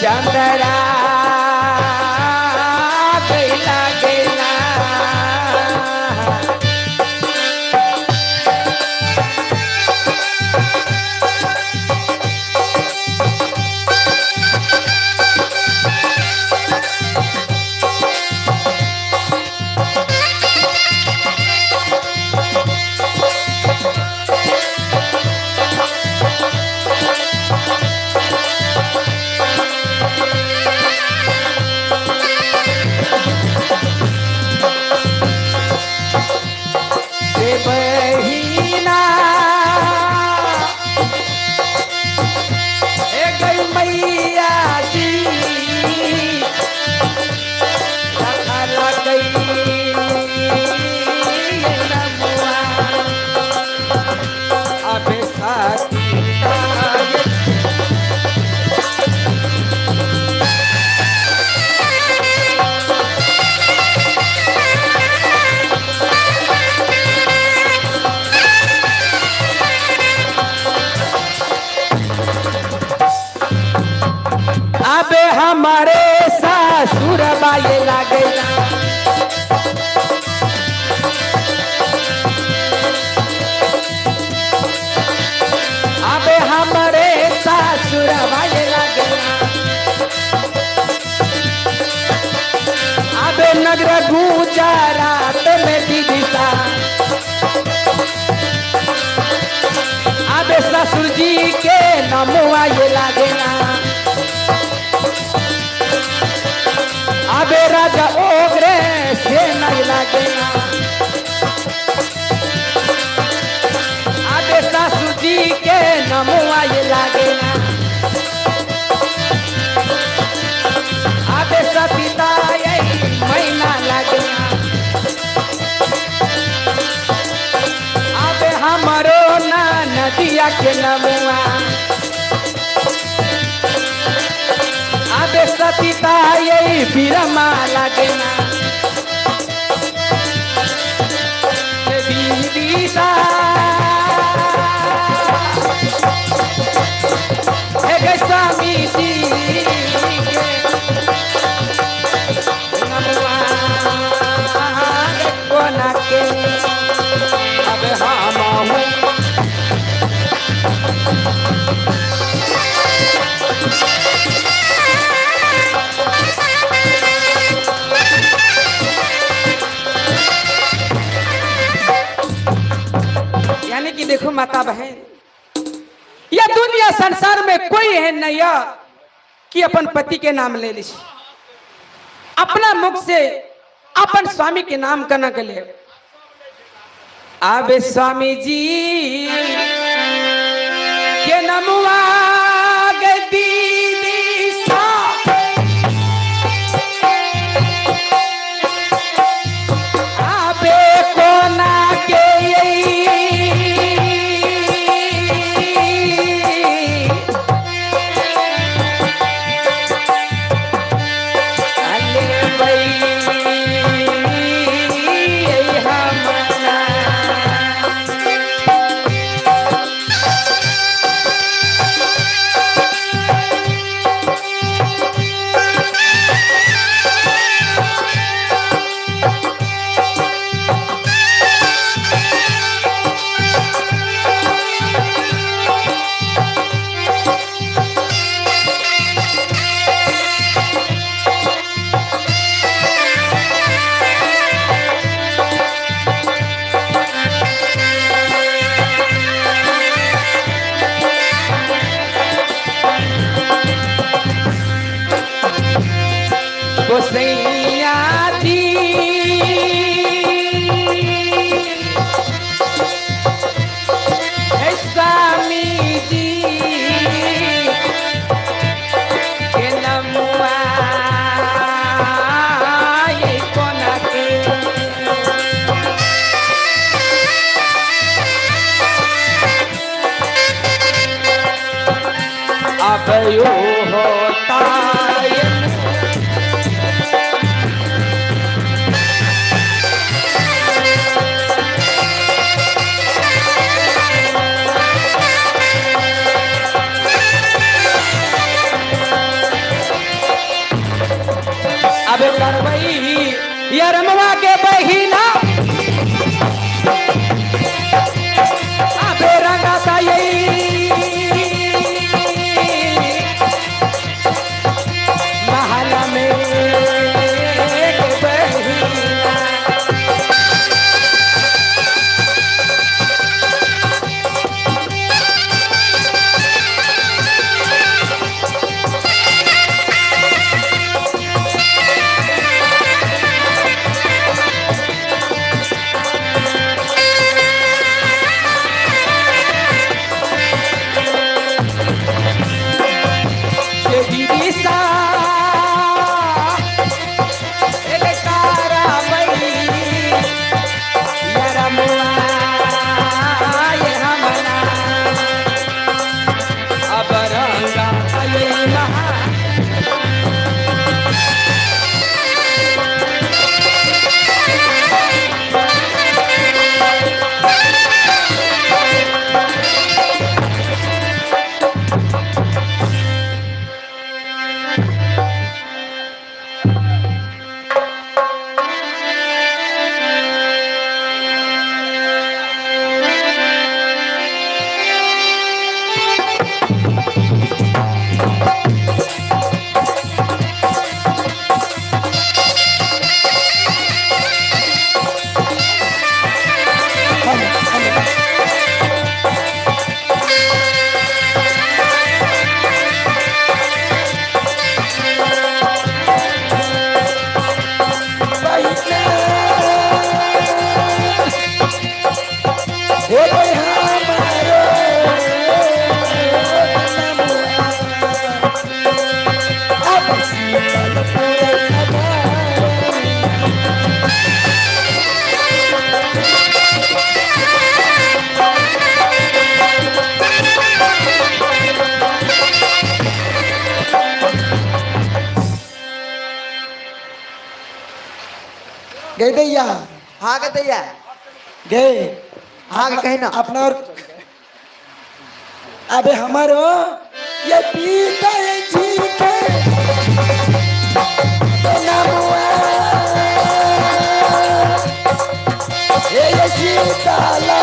चंद्रा गैला गैला हमारे सासुर बाये लागेला अबे हमारे सासुर बाये लागेला अबे नगर गुजरात में दीदी सा अबे ससुर जी के नमुआ ये लागेला अबे राजा ओगरे से नहीं लागेला अबे ससुर जी के नमुआ ये लागेला अबे सपिता ये महीना लागेला अबे हमारो ना नदिया के नमुआ अबे सपिता ये बिरमा लागेला बीबी सा हे स्वामी जी के नमुआ कोना के अब हम यानी कि देखो माता बहन यह दुनिया संसार में कोई है नहीं कि अपन पति के नाम ले ली अपना मुख से अपन स्वामी के नाम करना के लिए आबे स्वामी जी के नमुआ गे दीदी सा आबे कोना के गए दैया हाँ के दैया गए हाँ के कही ना अपना और अबे हमारो ये पीता है जी के नमुआ ये सीताला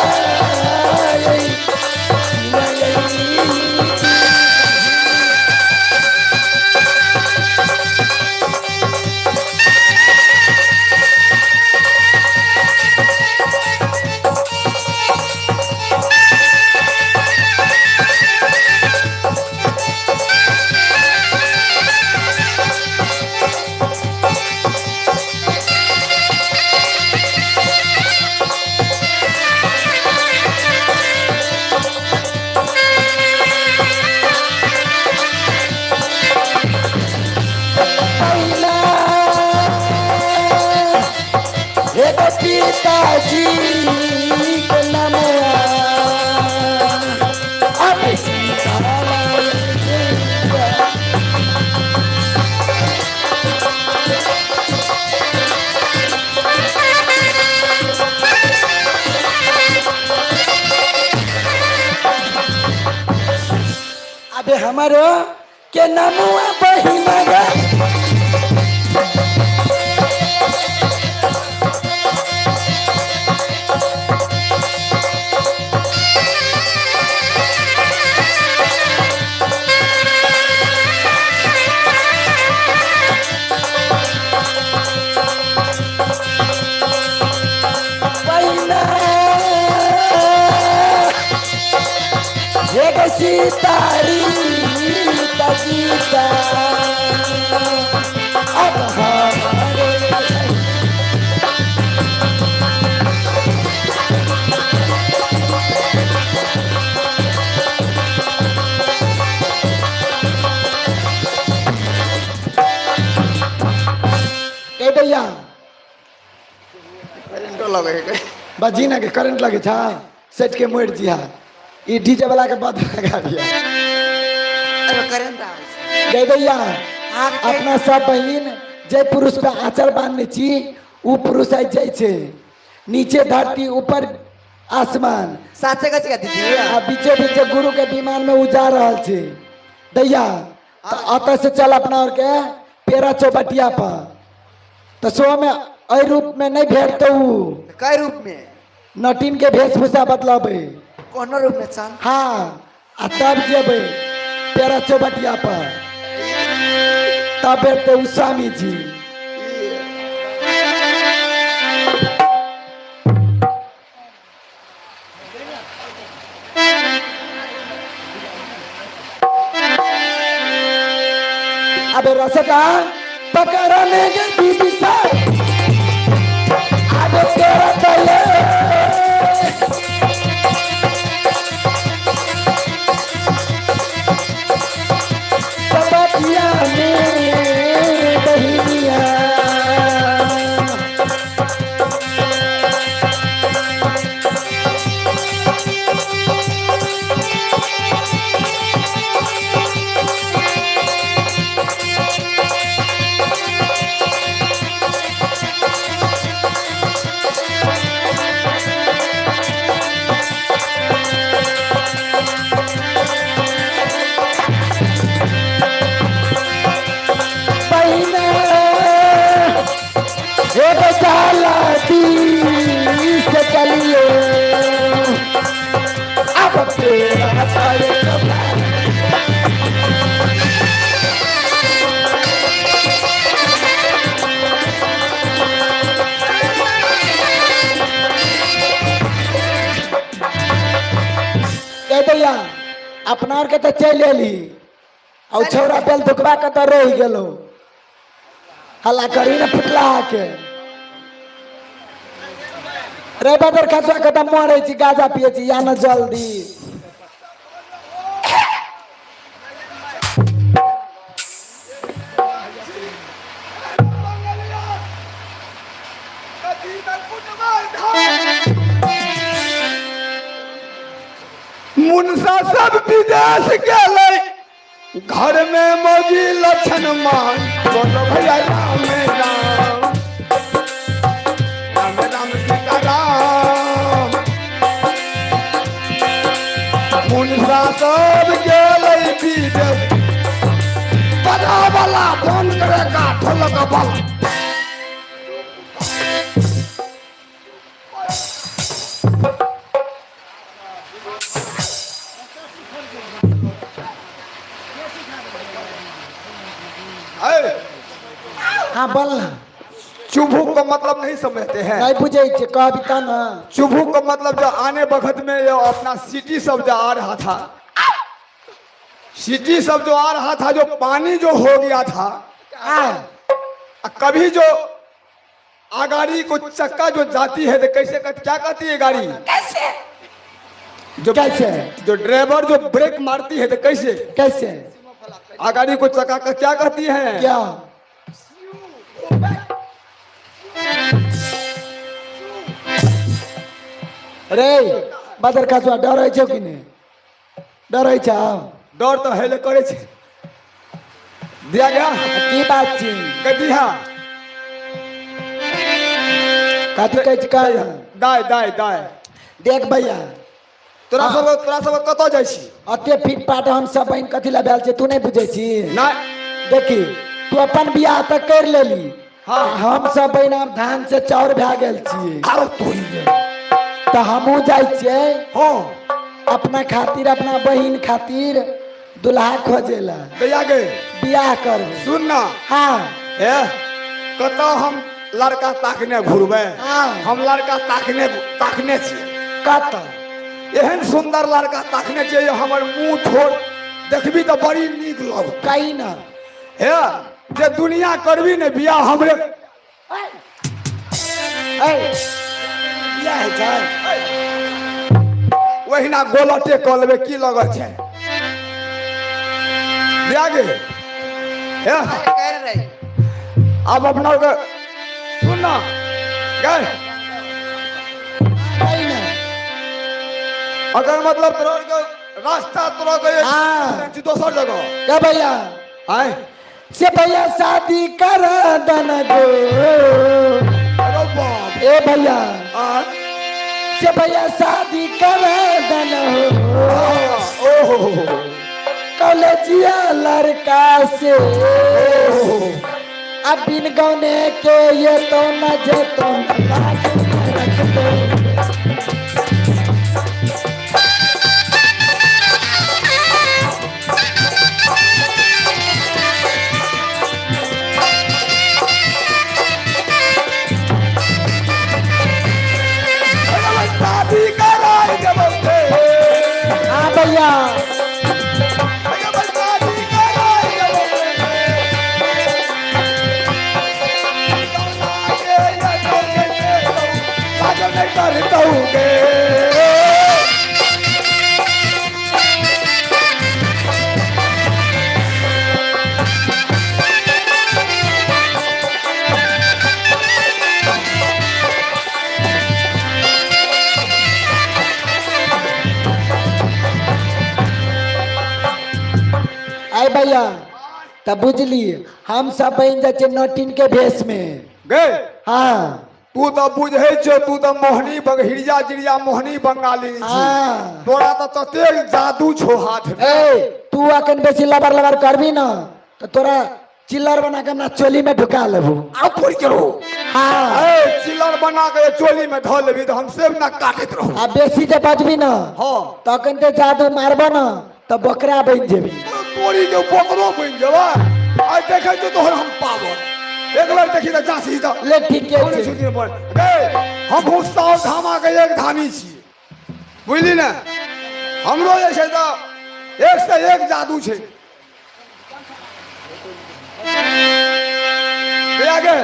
पिताजी के नमुआ अब सीताला अबे हमारो के नमुआ बहिना गे सीतारी तजीता अब हमारे भैया करंट लगे बजी ना के करंट लगे था सेट के मोड़ दिया ये डीजे वाला के बाद लगा दिया अरे करंट गए भैया हाँ, अपना सब बहन जय पुरुष पे आचर बांधने ची उ पुरुष आई जाय छे नीचे धरती ऊपर आसमान साथे कच का दीदी आ बीचे बीचे गुरु के विमान में उजा रहल छे दैया तो अत से चल अपना और के पेरा चौबटिया पर तो सो में अय रूप में नहीं भेटते उ कई रूप में नटीन के वेशभूषा बदलाबे कौन रूप में चल हाँ आ तब जेबे पेरा चौबटिया पर तब भेटते उ स्वामी जी अबे रसदा पकड़ने के दीदी सर अबे तेरा तले सबतिया में बहिनिया से चलिए अब तेरा भैया अपना के तो चल एली और छौरा पेल दुखबा के तो रह गेलो हल्ला करी ना फुटला के रे बदर खसवा खत्म मरे छी गाजा पिए छी या न जल्दी मुनसा सब विदेश गेले घर में मौजी लक्षण मान बोलो भैया राम राम विदेश बड़ा वाला फोन करेगा ढोलक वाला हाँ बोल ना चुभू का मतलब नहीं समझते हैं नहीं बुझे छे कविता ना चुभू का मतलब जो आने वक्त में ये अपना सिटी सब जो आ रहा था सिटी सब जो आ रहा था जो पानी जो हो गया था कभी जो गाड़ी को चक्का जो जाती है तो कैसे क्या कहती है गाड़ी कैसे जो कैसे जो ड्राइवर जो ब्रेक मारती है तो कैसे कैसे गाड़ी को चक्का का क्या कहती है क्या रे बदर का डर छो कि नहीं डर छ डर तो है करे छे दिया गया की बात छी गदिहा कथी कहै छ दाय दाय दाय देख भैया तोरा सब कत जाइ छी अते फिट पाट हम सब बहन कथी ला भेल छै तू नहीं बुझे छी ना देखी तू अपन बियाह तक कर लेली हाँ हम सब बहन अब धान से चाउर भए गेल छियै आरो तोरी तो हमहू जाइ छियै हां अपना खातिर अपना बहन खातिर दुल्हा खोजेला गया गए बियाह करबे सुन ना हाँ ए कत हम लड़का ताकने घुरबे हाँ हम लड़का ताकने छी कत एहन सुंदर लड़का ताकने छी हमर मुंह ठोर देखबी तो बड़ी नीक लग कहीं ना हे जे दुनिया करबी ने बियाह हमरे बियाह छै वहीना गोलटे क लेबे की लगत छै लिया गे हे कर रही अब अपना के सुन ना गए कहीं ना अगर मतलब तोरा के रास्ता तोरा के हाँ। दोसर जगह क्या भैया आए से भैया शादी कर दन गो अरे बाप ए भैया आए से भैया शादी कर दन हो ओहो कॉलेजिया लड़का से अब बिन गौने के ये तो न जे तो न लाज न रख दो शादी कराई के बोलते हाँ भैया शादी कराई के बोलते पागल नहीं करता हूँ गे आए भैया तब बुझली हम सब बहन जाए नटिन के भेष में गे हाँ तू तो बुझे छो तू तो मोहनी हिरिया जिरिया मोहनी बंगाली छी हाँ तोरा तो तते जादू छो हाथ में ए तू अखन बेसी लबर लबर करबी ना तो तोरा चिल्लर बना के अपना चोली में ढुका लेबू अब पूरी करो हाँ ए चिल्लर बना के चोली में धो लेबी तो हम सेब ना काटत रहो आ बेसी जे बजबी ना हां तो अखन ते जादू मारबो ना तो बकरा बन जेबी तोरी के बोकरो बन जेबा आज देखे तो तोहर हम पाबो एक बार देखी तो जासी तो ले ठीक कौन है छुट्टी पर गे हम हुस्ताव धामा के एक धामी छी बुझली ना हमरो जे छै तो एक से एक जादू छै आगे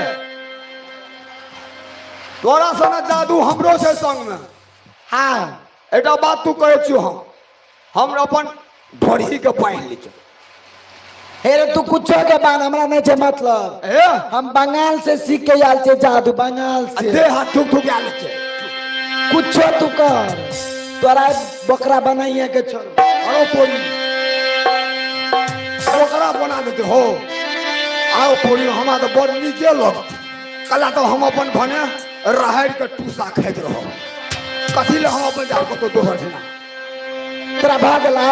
तोरा सना जादू हमरो से संग में हाँ एटा बात तू कहे छियो हम अपन ढोरी के पाइन ली छ हेरे तू कुछ के बान हमरा नहीं छे मतलब ए हम बंगाल से सीख के आल छे जादू बंगाल से दे हाथ ठुक ठुक आले छ कुछ तू कर तोरा बकरा बनाइए के छोड़ अरो पोरी ओकरा बना देते हो आओ पोरी हमा तो बड़ नीके लगत कला तो हम अपन भने राहड़ के टूसा खाइत रहो कथी ले हम अपन जा को तो दोहर छै ना तोरा भाग ला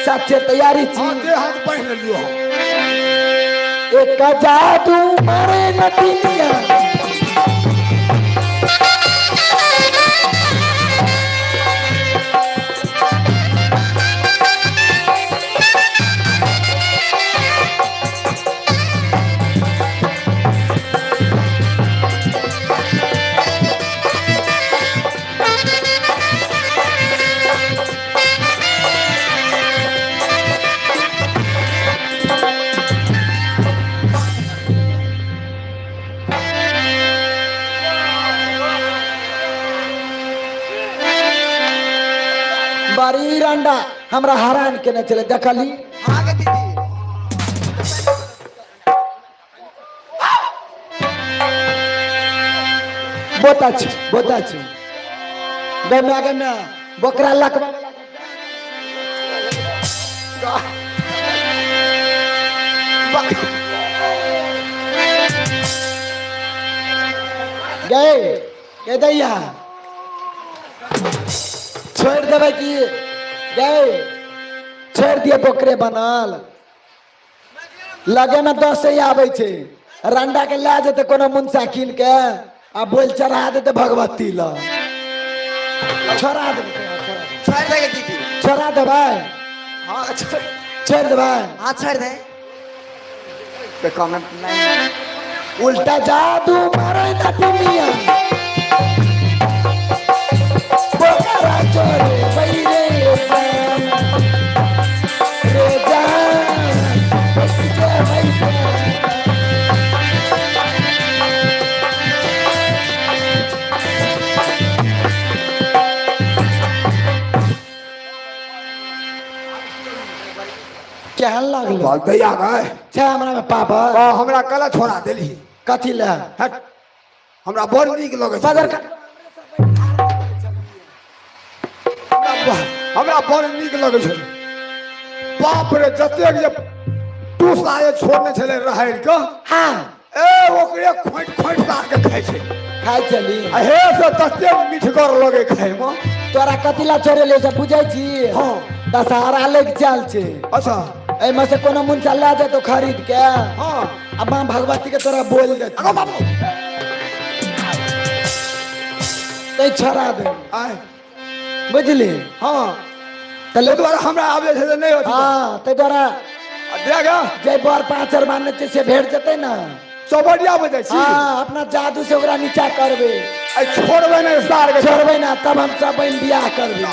सच्चे तैयारी हाँ छी दे हाथ पहन लियो हम। एक जादू मारे नटिनिया बारी रंडा हमरा हरान के न चले देखली हाँ के दीदी बहुत अच्छी गमे में बकरा लकवा गए के दैया छोड़ देवे कि गए छोड़ दिए बकरे बनल लगे में 10 से आवे छे रंडा के ला जेते कोनो मुंसा कीन के आ बोल चढ़ा देते भगवती ला छोड़ा दे छोड़ दे दीदी छोड़ा देबै हाँ छोड़ देबै हाँ छोड़ दे पे कमेंट नहीं उल्टा जादू मारे नटनिया बकरा चोरे बैरे जान रे जान बच्चे बैठे केहन लागलो बात दैया गए छै हमरा में पापा हमरा कला छोड़ा देली कथी ले हट हमरा बड़ नीक लगे छै। बाजार का हमरा बड़ नीक लगे छै। बाप रे जतेक जे टूसाए छोड़ने छले रहैर के हाँ ए ओकरे खोट खोट के खाइ छै। खाइ चली आ हे से तते मीठगर लगे खाइ में। तोरा कतिला चोरे ले से बुझै छी हाँ। दशहरा लेके चल छै अच्छा एमे से कोनो मुंचा ला जा तो खरीद के हाँ अब मां भगवती के तोरा बोल दे अगो बाबू ते छोड़ा दे आय बुझली हाँ तले ले द्वारा हमरा आवे छै नहीं होती हां ते तोरा देगा जय बार पांचर मारने छै से भेट जते ना चौबड़िया बजे छी हां अपना जादू से ओकरा नीचा करबे आई छोड़बे नहीं सार के छोड़बे ना तब हम सब बहन बियाह करबे